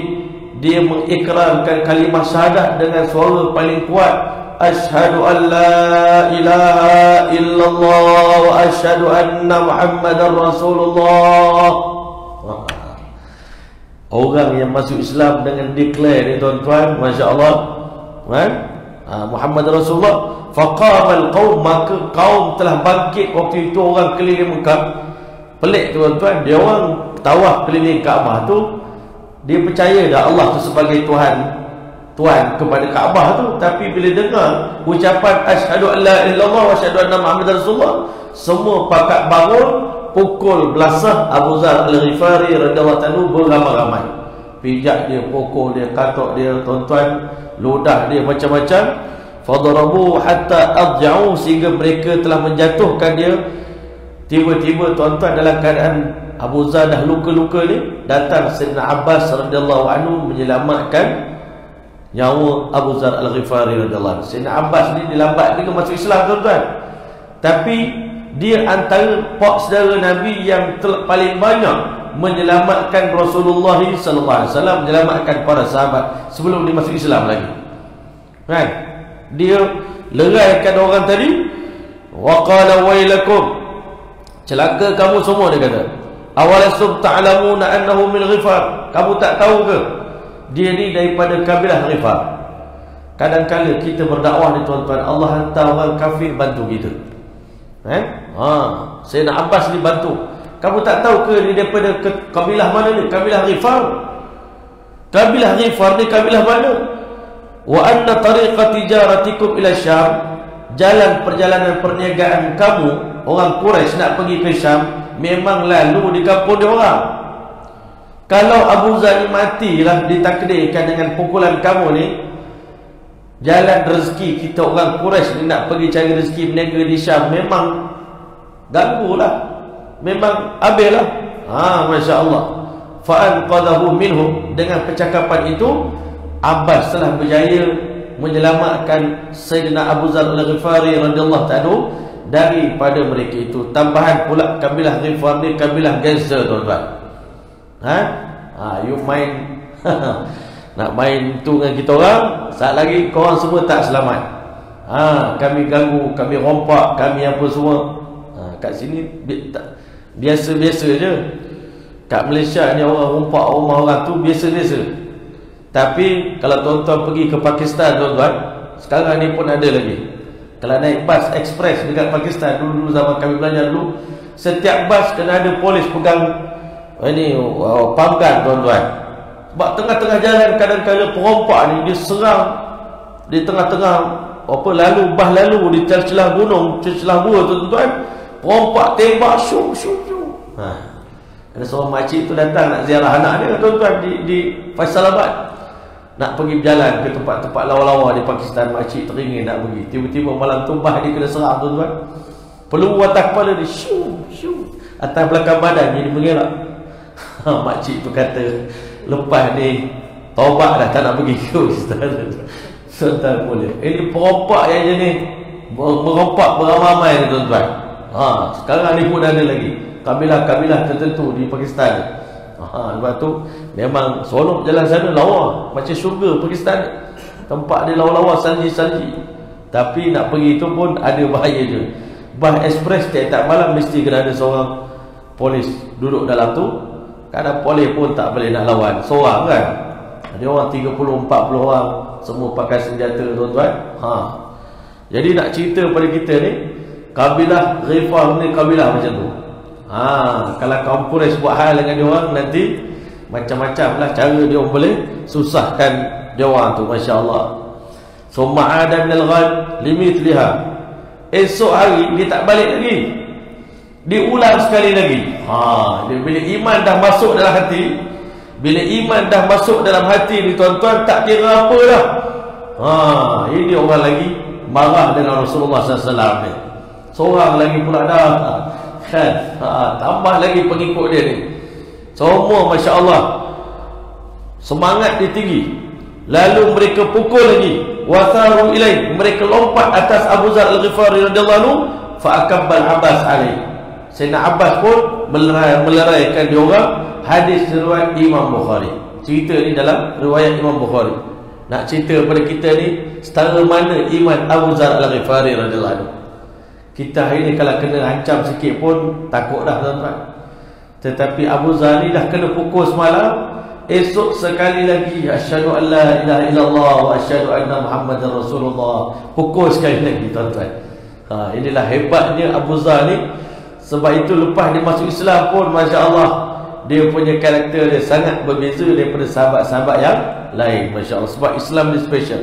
dia mengikrarkan kalimah syahadat dengan suara paling kuat. Asyhadu an la ilaha illallah wa asyhadu anna Muhammadar Rasulullah. Orang yang masuk Islam dengan declare ni tuan-tuan, masya-Allah, kan? Muhammad Rasulullah. Faqamal qaum, maka kaum telah bangkit waktu itu, orang keliling Mekah. Pelik tuan-tuan, dia orang tawaf keliling Kaabah tu, dia percaya dah Allah tu sebagai Tuhan kepada Kaabah tu. Tapi bila dengar ucapan asyhadu an la ilaha illallah wa asyhadu anna Muhammadar Rasulullah, semua pakat bangun, pukul belasah Abu Zar Al-Ghifari radhiyallahu anhu beramai-ramai. Pijak dia, pukul dia, katok dia tuan-tuan, ludah dia macam-macam. Fadarabu hatta adja'u, sehingga mereka telah menjatuhkan dia. Tiba-tiba tuan-tuan, dalam keadaan Abu Zar dah luka-luka ni, datang Sayyidina Abbas radhiyallahu anhu menyelamatkan nyawa Abu Zar Al-Ghifari radhiyallahu anhu. Sayyidina Abbas ni dilambat juga masuk Islam tuan-tuan, tapi dia antara pak saudara Nabi yang paling banyak menyelamatkan Rasulullah sallallahu alaihi wasallam, menyelamatkan para sahabat sebelum dia masuk Islam lagi. Kan? Dia leraikan orang tadi. Wa qala wailakum, celaka kamu semua, dia kata. Awalastum ta'lamuna annahu min Ghifar, kamu tak tahu ke dia ni daripada kabilah Ghifar? Kadang-kadang kita berdakwah ni tuan-tuan, Allah hantar orang kafir bantu kita. Sayyidina Abbas ni bantu. Kamu tak tahu ke dia daripada kabilah mana ni? Kabilah Ghifar. Kabilah Ghifar ni kabilah mana? Wa anna tariqa tijaratikum ila Syam, jalan perjalanan perniagaan kamu orang Quraisy nak pergi ke Syam memang lalu di kampung dia orang. Kalau Abu Zar ni matilah, ditakdirkan dengan pukulan kamu ni, jalan rezeki kita orang Quraisy ni nak pergi cari rezeki berniaga di Syam memang ganggulah, memang habislah. Masya Allah. Fa'anqadahu minhum, dengan percakapan itu Abbas telah berjaya menyelamatkan Sayyidina Abu Zar Al-Ghifari radhiyallahu ta'ala daripada mereka itu. Tambahan pula, kabilah Ghifar ni kabilah gangster tuan-tuan. You main nak main tu dengan kita orang, saat lagi korang semua tak selamat. Kami ganggu, kami rompak, kami apa semua. Kat sini biasa-biasa je. Kat Malaysia ni orang rompak rumah orang tu biasa-biasa. Tapi kalau tuan-tuan pergi ke Pakistan tuan-tuan, sekarang ni pun ada lagi. Kalau naik bas ekspres dekat Pakistan, dulu zaman kami belajar dulu, setiap bas kena ada polis pegang pump gun tuan-tuan. Sebab tengah-tengah jalan kadang-kadang perompak ni dia serang di tengah-tengah bas lalu di celah gunung, celah gua tuan-tuan, perompak tembak syuk. Ada seorang makcik tu datang nak ziarah anak dia tuan-tuan di Faisalabad, nak pergi berjalan ke tempat-tempat lawa-lawa di Pakistan. Makcik teringin nak pergi, tiba-tiba malam tu bah dia kena serang tuan-tuan. Peluru atas kepala dia syuk, atas belakang badan jadi mengelak. Makcik tu kata, lepas ni taubat dah, tak nak pergi ke Ustaz. Tuan-tuan boleh. Ini perompak yang jenis merompak beramai-ramai ni tuan-tuan. Sekarang ni pun ada lagi kabilah-kabilah tertentu di Pakistan. Lepas tu memang seronok jalan sana, lawa macam syurga Pakistan, tempat dia lawa-lawa, salji-salji. Tapi nak pergi tu pun ada bahaya je. Bas ekspres tiap-tiap malam mesti kena ada seorang polis duduk dalam tu. Kadang polis pun tak boleh nak lawan seorang kan. Ada orang 30-40 orang, semua pakai senjata tuan-tuan. Jadi nak cerita pada kita ni, kabilah Ghifar ni kabilah macam tu. Kalau kaum Quraisy buat hal dengan dia orang, nanti macam-macam lah cara dia orang boleh susahkan dia orang tu. Masya Allah. Summa ada minal ghad limithliha, esok hari dia tak balik lagi, diulang sekali lagi. Bila iman dah masuk dalam hati, bila iman dah masuk dalam hati ni tuan-tuan, tak kira apa dah. Ini orang lagi marah dengan Rasulullah SAW ni. Seorang lagi pula dah tambah lagi pengikut dia ni. Semua Masya Allah, semangat dia tinggi. Lalu mereka pukul lagi, wasaru ilaih, mereka lompat atas Abu Zar Al-Ghifari radhiyallahu anhu, fa'akabbal Abbas alaih. Sayyidina Abbas pun meleraikan dia orang. Hadis riwayat Imam Bukhari. Cerita ni dalam riwayat Imam Bukhari. Nak cerita pada kita ni, setara mana iman Abu Zar Al-Ghifari radhiyallahu anhu. Kita hari ni kalau kena ancam sikit pun takut dah tuan-tuan. Tetapi Abu Zar ni dah kena pukul semalam, esok sekali lagi asyhadu an la ilaha illallah wa asyhadu anna muhammadar rasulullah, pukul sekali lagi tuan-tuan. Inilah hebatnya Abu Zar ni. Sebab itu lepas dia masuk Islam pun masya-Allah, dia punya karakter dia sangat berbeza daripada sahabat-sahabat yang lain, masya-Allah. Sebab Islam dia special.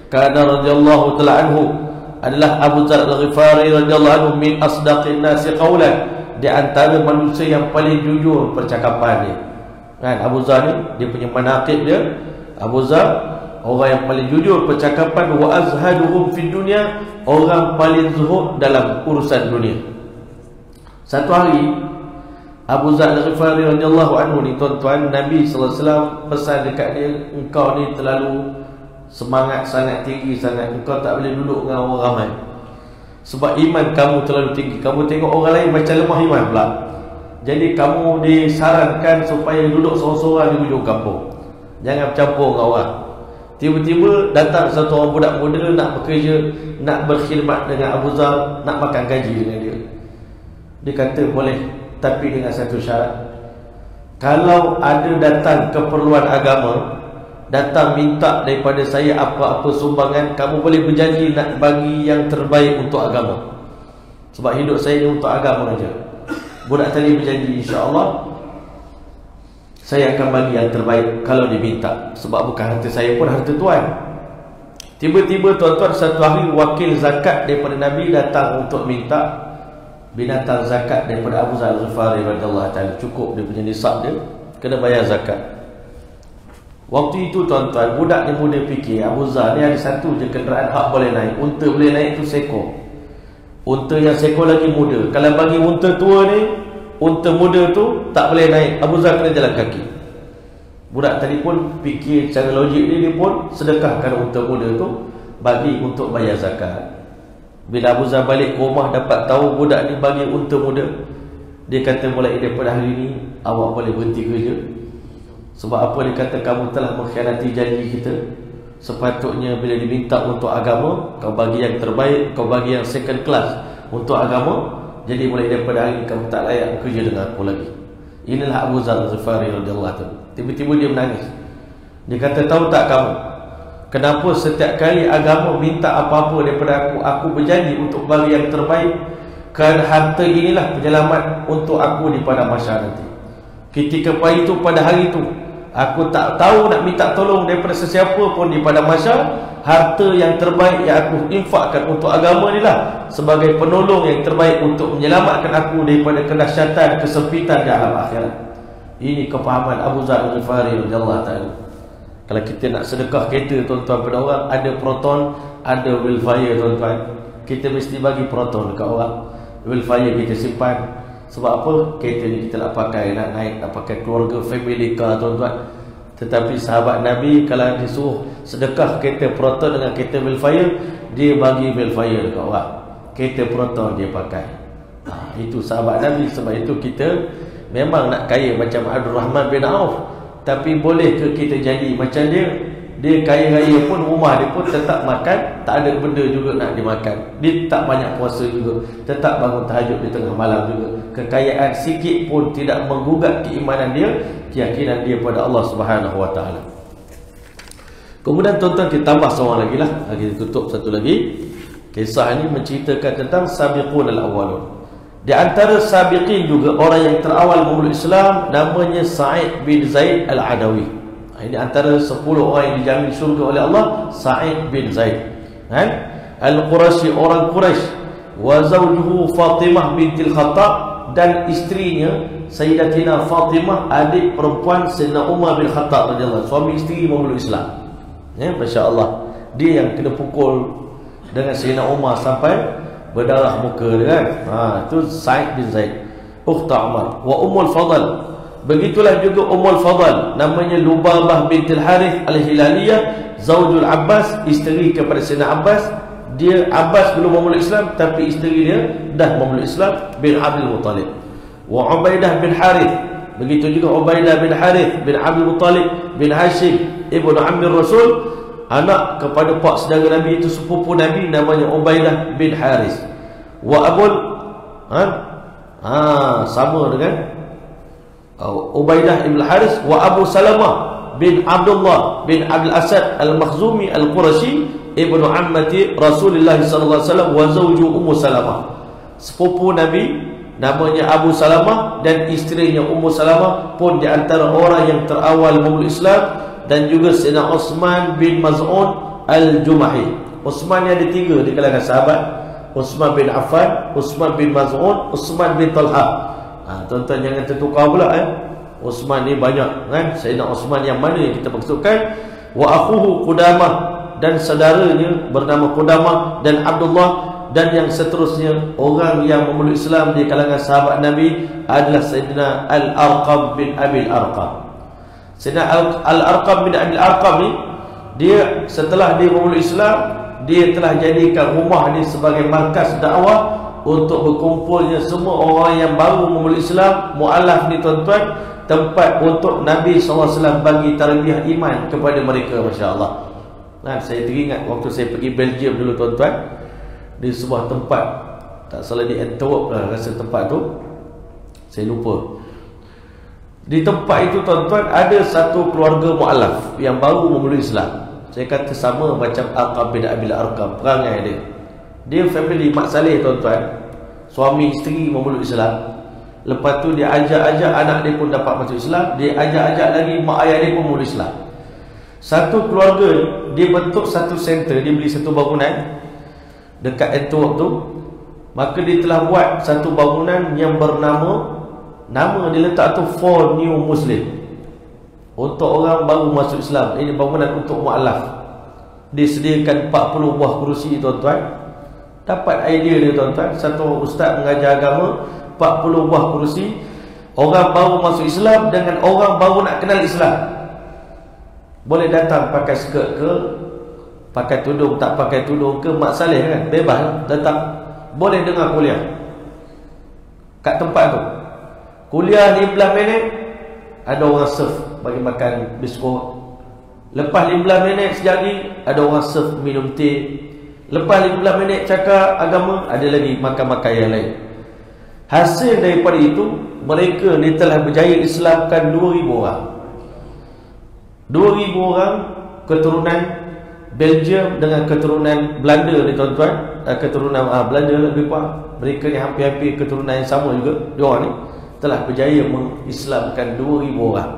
Karena radhiyallahu ta'ala anhu adalah Abu Zar Al-Ghifari radhiyallahu anhu min asdaqin nasi qawlan, di antara manusia yang paling jujur percakapan dia. Kan Abu Zar ni, dia punya manaqib dia, Abu Zar orang yang paling jujur percakapan, wa azhaduhum fid dunya, orang paling zuhud dalam urusan dunia. Satu hari Abu Zar Al-Ghifari radhiyallahu anhu ni tuan-tuan, Nabi sallallahu alaihi wasallam pesan dekat dia, engkau ni terlalu semangat sangat tinggi sangat, engkau tak boleh duduk dengan orang ramai. Sebab iman kamu terlalu tinggi. Kamu tengok orang lain macam lemah iman pula. Jadi kamu disarankan supaya duduk seorang-seorang di hujung kampung, jangan bercampur dengan orang. Tiba-tiba datang satu orang budak muda nak bekerja, nak berkhidmat dengan Abu Zar, nak makan gaji dengan dia. Dia kata boleh, tapi dengan satu syarat. Kalau ada datang keperluan agama, datang minta daripada saya apa-apa sumbangan, kamu boleh berjanji nak bagi yang terbaik untuk agama. Sebab hidup saya ni untuk agama saja. Budak tadi berjanji, insya-Allah saya akan bagi yang terbaik kalau diminta. Sebab bukan harta saya pun, harta Tuan. Tiba-tiba tuan-tuan, satu hari wakil zakat daripada Nabi datang untuk minta binatang zakat daripada Abu Zar Al-Ghifari radhiyallahu ta'ala. Cukup dia punya nisab dia, kena bayar zakat. Waktu itu tuan-tuan, budak ni muda fikir Abu Zar ni ada satu je kenderaan hak boleh naik. Unta boleh naik tu seekor. Unta yang seekor lagi muda. Kalau bagi unta tua ni, unta muda tu tak boleh naik, Abu Zar kena jalan kaki. Budak tadi pun fikir secara logik dia pun sedekahkan unta muda tu bagi untuk bayar zakat. Bila Abu Zar balik ke rumah dapat tahu budak ni bagi unta muda, dia kata mulai daripada hari ni awak boleh berhenti kerja. Sebab apa? Dia kata kamu telah mengkhianati janji kita. Sepatutnya bila diminta untuk agama, kau bagi yang terbaik, kau bagi yang second class untuk agama. Jadi mulai daripada hari ini kamu tak layak bekerja dengan aku lagi. Inilah Abu Zar Al-Ghifari radhiyallahu anhu. Tiba-tiba dia menangis. Dia kata, tahu tak kamu kenapa setiap kali agama minta apa-apa daripada aku berjanji untuk bagi yang terbaik? Kerana harta inilah penyelamat untuk aku di padang mahsyar nanti. Ketika itu, pada hari itu, aku tak tahu nak minta tolong daripada sesiapa pun di padang mahsyar. Harta yang terbaik yang aku infakkan untuk agama inilah sebagai penolong yang terbaik untuk menyelamatkan aku daripada kedahsyatan, kesempitan di alam akhirat. Ini kefahaman Abu Zar Al-Ghifari radhiyallahu ta'ala. Kalau kita nak sedekah kereta tuan-tuan pada orang, ada proton, ada wheel fire tuan-tuan. Kita mesti bagi proton dekat orang, wheel fire kita simpan. Sebab apa? Kereta ni kita nak pakai, nak naik, nak pakai keluarga, family car tuan-tuan. Tetapi sahabat Nabi kalau disuruh sedekah kereta proton dengan kereta wheel fire, dia bagi wheel fire dekat orang, kereta proton dia pakai. Itu sahabat Nabi. Sebab itu kita memang nak kaya macam Abdul Rahman bin Auf, tapi boleh ke kita jadi macam dia? Dia kaya raya pun rumah dia pun tetap makan, tak ada benda juga nak dimakan. Dia tak banyak puasa juga, tetap bangun tahajud di tengah malam juga. Kekayaan sikit pun tidak menggugat keimanan dia, keyakinan dia pada Allah Subhanahu wa taala. Kemudian tuan-tuan, kita tambah seorang lagi lah. Kita tutup satu lagi. Kisah ini menceritakan tentang sabiqun al-awwalun. Di antara sabiqin juga orang yang terawal memeluk Islam, namanya Sa'id bin Zaid al-Adawi. Ini antara 10 orang yang dijamin syurga oleh Allah. Sa'id bin Zaid Al-Qurashi, orang Quraisy. Wa zawjuhu Fatimah bintil Khattab, dan istrinya Sayyidatina Fatimah, adik perempuan Sayyidina Umar bin Khattab radhiyallahu. Suami isteri memeluk Islam. Masya-Allah. Dia yang kena pukul dengan Sayyidina Umar sampai berdarah muka dia kan. Itu Sa'id bin Zaid, ukhta Umar. Wa Ummul Fadl, begitulah juga Ummul Fadl, namanya Lubabah bintil Harith al-Hilaliyah, zaujul Abbas, isteri kepada Sayyidina Abbas. Dia Abbas belum memeluk Islam, tapi isteri dia dah memeluk Islam, bin Abdul Muttalib. Wa Ubaidah bin Harith, begitu juga Ubaidah bin Harith bin Abdul Muttalib bin Hashim ibnu Ammir Rasul, anak kepada pak saudara Nabi, itu sepupu Nabi, namanya Ubaidah bin Harith. Wa Abul sama dengan Ubaidah ibn Haris, wa Abu Salamah bin Abdullah bin Abdul Asad al-Makhzumi al-Qurashi ibnu ammati Rasulullah sallallahu alaihi wasallam wa zawju Ummu Salamah. Sepupu Nabi namanya Abu Salamah dan isterinya Ummu Salamah pun di antara orang yang terawal memeluk Islam, dan juga Sayyidina Uthman bin Maz'un al-Jumahi. Uthman ni ada 3 di kalangan sahabat. Uthman bin Affan, Uthman bin Maz'un, Uthman bin Talha. Tuan-tuan jangan tertukar pula Uthman ni banyak kan. Sayyidina Uthman yang mana yang kita maksudkan? Wa akhuhu Qudamah, dan saudaranya bernama Qudamah, dan Abdullah, dan yang seterusnya. Orang yang memeluk Islam di kalangan sahabat Nabi adalah Sayyidina Al-Arqam bin Abil Arqam. Sayyidina Al-Arqam bin Abil Arqam ni, dia setelah dia memeluk Islam, dia telah jadikan rumah ni sebagai markas dakwah untuk berkumpulnya semua orang yang baru memeluk Islam. Mu'alaf ni tuan-tuan, tempat untuk Nabi SAW bagi tarbiyah iman kepada mereka. Masya Allah. Saya teringat waktu saya pergi Belgium dulu tuan-tuan, di sebuah tempat, tak salah di Antwerp lah rasa tempat tu, saya lupa. Di tempat itu tuan-tuan ada satu keluarga mu'alaf yang baru memeluk Islam. Saya kata sama macam Arqam bin Abil Arqam, perangai dia. Dia family Mak Saleh tuan-tuan, suami isteri memeluk Islam. Lepas tu dia ajak-ajak anak dia pun dapat masuk Islam. Dia ajak-ajak lagi mak ayah dia pun memeluk Islam. Satu keluarga dia bentuk satu center, dia beli satu bangunan dekat Antwerp tu. Maka dia telah buat satu bangunan yang bernama, nama dia letak tu For New Muslim, untuk orang baru masuk Islam. Ini bangunan untuk mu'alaf. Disediakan 40 buah kerusi tuan-tuan. Dapat idea dia tuan-tuan, satu ustaz mengajar agama, 40 buah kerusi. Orang baru masuk Islam dengan orang baru nak kenal Islam boleh datang pakai skirt ke, pakai tudung tak pakai tudung ke, Mak Saleh kan, bebas datang, boleh dengar kuliah kat tempat tu. Kuliah 15 minit, ada orang serve bagi makan biskut. Lepas 15 minit sekejap lagi ada orang serve minum teh. Lepas 15 minit cakap agama, ada lagi makan-makan yang lain. Hasil daripada itu, mereka ni telah berjaya Islamkan 2,000 orang. 2,000 orang keturunan Belgium dengan keturunan Belanda ni tuan-tuan. Keturunan Belanda lebih kurang. Mereka ni hampir-hampir keturunan yang sama juga. Diorang ni telah berjaya mengislamkan 2,000 orang.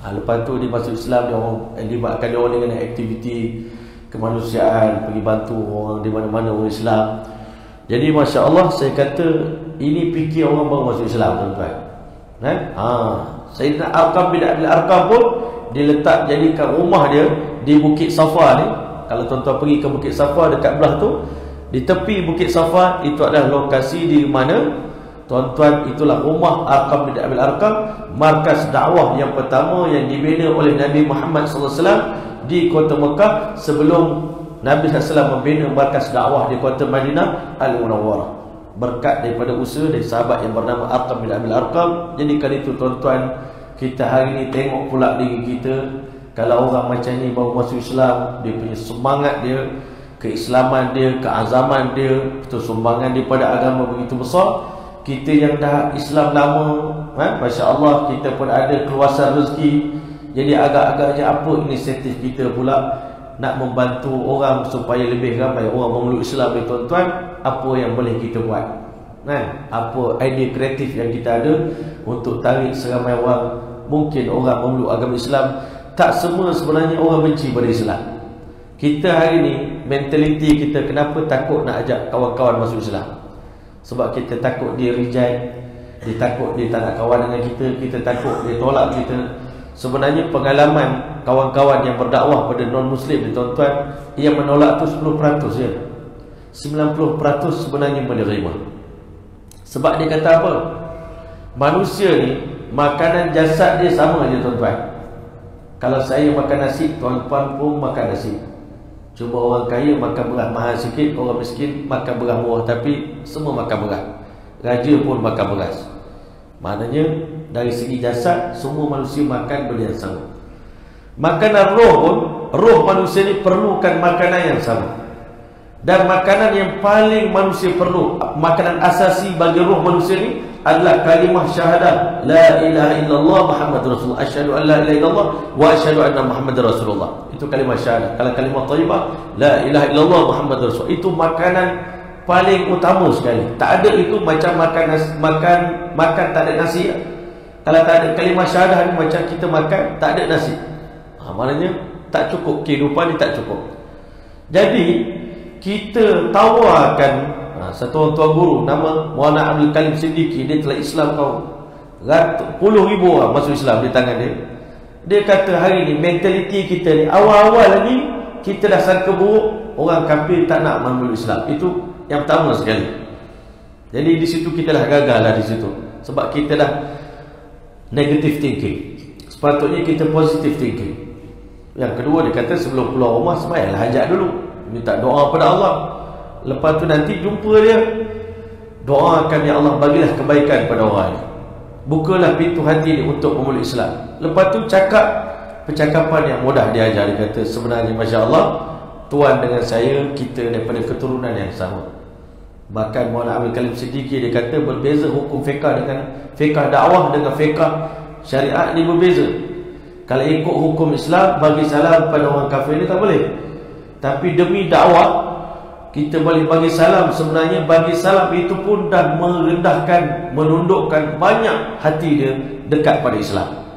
Lepas tu dia masuk Islam, dia orang libatkan dia orang dengan aktiviti kemanusiaan, pergi bantu orang di mana-mana orang Islam. Jadi Masya Allah, saya kata ini fikir orang baru masuk Islam tuan-tuan. Sayyidina Arqam bin Abil Arqam pun diletak jadikan rumah dia di Bukit Safa ni. Kalau tuan-tuan pergi ke Bukit Safa dekat belah tu, di tepi Bukit Safa itu adalah lokasi di mana tuan-tuan, itulah rumah Arqam bin Abil Arqam, markas dakwah yang pertama yang dibina oleh Nabi Muhammad SAW di kota Mekah sebelum Nabi SAW membina markas dakwah di kota Madinah Al-Munawwarah. Berkat daripada usaha dari sahabat yang bernama Arqam bin Abil Arqam. Jadi kali itu tuan-tuan, kita hari ni tengok pula diri kita. Kalau orang macam ni baru masuk Islam, dia punya semangat dia, keislaman dia, keazaman dia, sumbangan daripada agama begitu besar. Kita yang dah Islam lama, Masya Allah, kita pun ada keluasan rezeki. Jadi agak-agaknya apa inisiatif kita pula nak membantu orang supaya lebih ramai orang memeluk Islam ni tuan-tuan. Apa yang boleh kita buat, apa idea kreatif yang kita ada untuk tarik seramai orang. Mungkin orang memeluk agama Islam, tak semua sebenarnya orang benci pada Islam. Kita hari ni mentaliti kita, kenapa takut nak ajak kawan-kawan masuk Islam? Sebab kita takut dia reject, dia takut dia tak nak kawan dengan kita, kita takut dia tolak kita. Sebenarnya pengalaman kawan-kawan yang berdakwah pada non-Muslim ni tuan-tuan, yang menolak tu 10% je. 90% sebenarnya menerima. Sebab dia kata apa? Manusia ni makanan jasad dia sama je tuan-tuan. Kalau saya makan nasi, tuan-tuan pun makan nasi. Cuma orang kaya makan beras mahal sikit, orang miskin makan beras murah, tapi semua makan beras. Raja pun makan beras. Maknanya dari segi jasad, semua manusia makan benda yang sama. Makanan roh pun, roh manusia ni perlukan makanan yang sama. Dan makanan yang paling manusia perlu, makanan asasi bagi roh manusia ni adalah kalimah syahadah la ilaha illallah Muhammadur Rasulullah, asyhadu an la ilaha illallah wa asyhadu anna Muhammadar Rasulullah. Itu kalimah syahadah. Kalau kalimah thayyibah la ilaha illallah Muhammadur Rasulullah, itu makanan paling utama sekali. Tak ada itu macam makan tak ada nasi. Kalau tak ada kalimah syahadah ni macam kita makan tak ada nasi. Maknanya tak cukup, kehidupan ni tak cukup. Jadi kita tawarkan satu orang tuan guru nama Maulana Abdul Karim Siddiqui, dia telah Islam kau puluh ribu orang masuk Islam di tangan dia. Dia kata hari ni mentaliti kita ni, awal-awal lagi kita dah sangka buruk orang kafir tak nak memeluk Islam. Itu yang pertama sekali. Jadi di situ kita dah gagal lah di situ. Sebab kita dah negative thinking. Sepatutnya kita positive thinking. Yang kedua dia kata sebelum keluar rumah sembahyanglah hajat dulu, minta doa pada Allah. Lepas tu nanti jumpa dia, doakan ya Allah bagilah kebaikan pada orang ni, bukalah pintu hati ni untuk memeluk Islam. Lepas tu cakap percakapan yang mudah dia ajar. Dia kata sebenarnya Masya Allah, tuan dengan saya kita daripada keturunan yang sama. Bahkan Maulana Abdul Karim Siddiqui dia kata berbeza hukum fiqah dengan fiqah dakwah dengan fiqah syariat ni berbeza. Kalau ikut hukum Islam, bagi salam pada orang kafir ni tak boleh. Tapi demi dakwah kita boleh bagi salam. Sebenarnya bagi salam itu pun dah merendahkan, menundukkan banyak hati dia dekat pada Islam.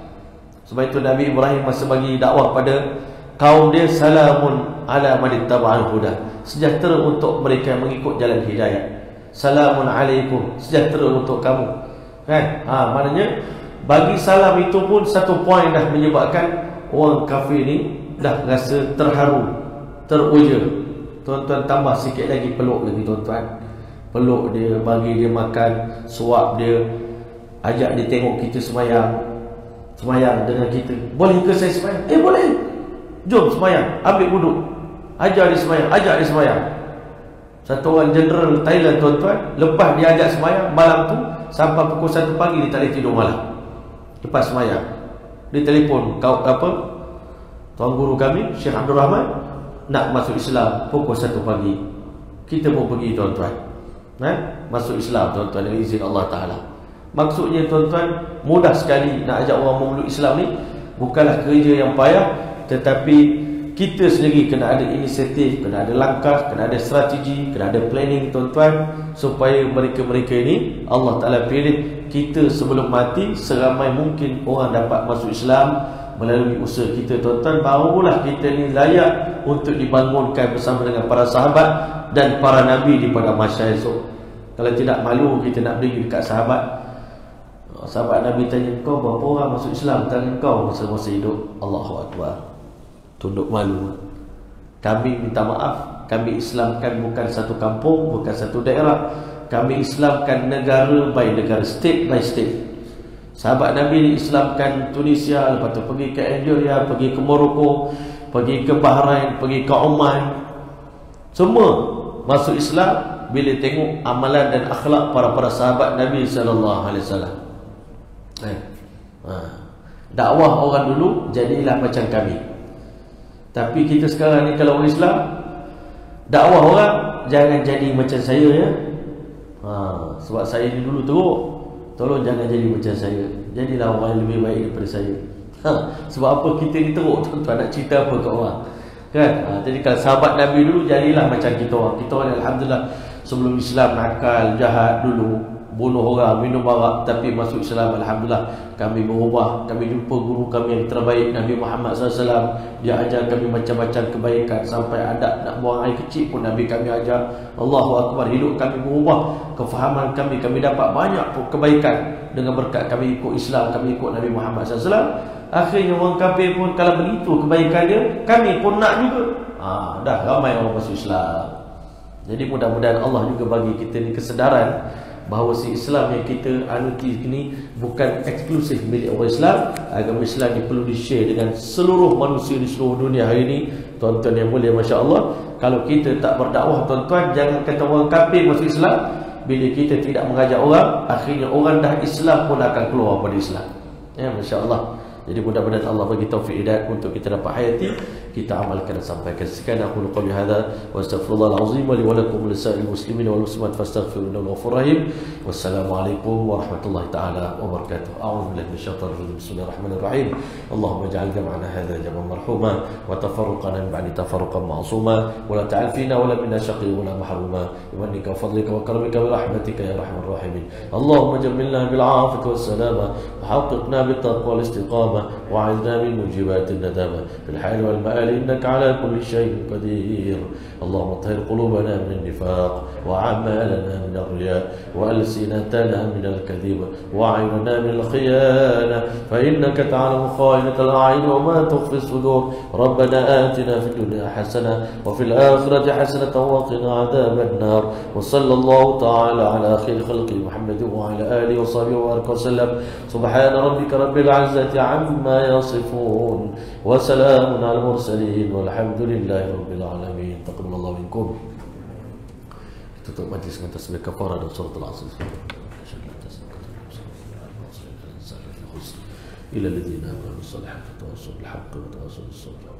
Sebab itu Nabi Ibrahim masa bagi dakwah pada kaum dia, salamun ala man ittaba'al huda, sejahtera untuk mereka yang mengikut jalan hidayah. Salamun alaikum, sejahtera untuk kamu. Kan? Maknanya bagi salam itu pun satu poin dah menyebabkan orang kafir ni dah rasa terharu, teruja. Tuan-tuan tambah sikit lagi, peluk lagi tuan-tuan. Peluk dia, bagi dia makan, suap dia, ajak dia tengok kita sembahyang. Sembahyang dengan kita. Boleh ke saya sembahyang? Boleh. Jom sembahyang, ambil wuduk. Ajar dia sembahyang, ajak dia sembahyang. Satu orang general Thailand tuan-tuan, lepas dia ajak sembahyang malam tu sampai pukul 1 pagi dia tak boleh tidur malam. Lepas sembahyang dia telefon tuan guru kami Syekh Abdul Rahman nak masuk Islam pukul 1 pagi. Kita pun pergi tuan-tuan, masuk Islam tuan-tuan dengan izin Allah Ta'ala. Maksudnya tuan-tuan, mudah sekali nak ajak orang memeluk Islam ni. Bukanlah kerja yang payah, tetapi kita sendiri kena ada inisiatif, kena ada langkah, kena ada strategi, kena ada planning tuan-tuan, supaya mereka-mereka ini Allah Ta'ala pilih kita sebelum mati, seramai mungkin orang dapat masuk Islam melalui usaha kita tuan-tuan. Barulah kita ni layak untuk dibangunkan bersama dengan para sahabat dan para nabi di pada masa esok. Kalau tidak, malu kita nak berdiri dekat sahabat. Sahabat Nabi tanya, kau berapa orang masuk Islam tangan kau masa-masa hidup? Allahu Akbar. Tunduk malu. Kami minta maaf, kami Islamkan bukan satu kampung, bukan satu daerah. Kami Islamkan negara by negara, state by state. Sahabat Nabi Islamkan Tunisia, lepas tu pergi ke Algeria, pergi ke Morocco, pergi ke Bahrain, pergi ke Oman. Semua masuk Islam bila tengok amalan dan akhlak para sahabat Nabi SAW. Dakwah orang dulu, jadilah macam kami. Tapi kita sekarang ni kalau orang Islam, dakwah orang jangan jadi macam saya ya. Sebab saya ni dulu teruk, tolong jangan jadi macam saya. Jadilah orang yang lebih baik daripada saya. Sebab apa kita ni teruk tuan-tuan, nak cerita apa ke orang kan? Jadi kalau sahabat Nabi dulu, jadilah macam kita orang. Kita orang alhamdulillah sebelum Islam nakal, jahat dulu, bunuh orang, minum arak. Tapi masuk Islam alhamdulillah kami berubah. Kami jumpa guru kami yang terbaik, Nabi Muhammad SAW. Dia ajar kami macam-macam kebaikan, sampai adab nak buang air kecil pun Nabi kami ajar. Allahu Akbar. Hidup kami berubah, kefahaman kami dapat banyak kebaikan dengan berkat kami ikut Islam, kami ikut Nabi Muhammad SAW. Akhirnya orang kafir pun kalau begitu kebaikan dia, kami pun nak juga. Dah ramai orang masuk Islam. Jadi mudah-mudahan Allah juga bagi kita ni kesedaran bahawa si Islam yang kita anuti ini bukan eksklusif milik orang Islam. Agama Islam ni perlu di-share dengan seluruh manusia di seluruh dunia hari ini. Tuan-tuan yang mulia, Masya Allah, kalau kita tak berdakwah tuan-tuan, jangan kata orang kafir masuk Islam. Bila kita tidak mengajak orang, akhirnya orang dah Islam pun akan keluar pada Islam. Ya, Masya Allah. Jadi mudah-mudahan Allah bagi taufik hidayah untuk kita dapat hayati kita amalkan dan sampaikan. Sekian aku qouli hadza wa astaghfirullahal azim li wa lakum lisa'il muslimin wal muslimat fastaghfiruhu innahu ghafurur rahim. Wassalamualaikum warahmatullahi taala wabarakatuh. A'udzu billahi minasyaitonir rajim. Bismillahirrahmanirrahim. Allahumma ij'al jam'ana hadza jam'an marhuma wa tafarruqana min ba'di tafarruqan ma'suma wa la ta'al fina wa la minna shaqiyyan wa la mahruma bi mannika wa fadlika wa karamika wa rahmatika ya arhamar rahimin. Allahumma jammilna bil 'afiyati was salama wa haqqiqna bit taqwa wal istiqamah wa 'idna min mujibatin nadama fil hal wal ma'al innaka 'ala kulli shay'in qadir. Allahumma tahhir qulubana min an-nifaq wa 'amalana min ar-riya wa alsinatana min al-kadhib wa 'aynana min al-khiyana fa innaka ta'lamu kha'inatal a'yun wa ma tukhfi as-sudur. Rabbana atina fid dunya hasanah wa fil akhirati hasanah wa qina 'adhaban nar. Wa sallallahu ta'ala ala khairi khalqi Muhammad wa ala alihi wa sahbihi wa sallam. Subhana rabbika rabbil 'izzati 'amma yasifun wa salamun 'alal mursalin walhamdulillahi rabbil alamin. Taqabbalallahu minkum. Tutup majlis dengan tasbih kafarah dan surah al-asr. إلى الذين آمنوا بالصالحات وتواصوا بالحق وتواصوا بالصبر.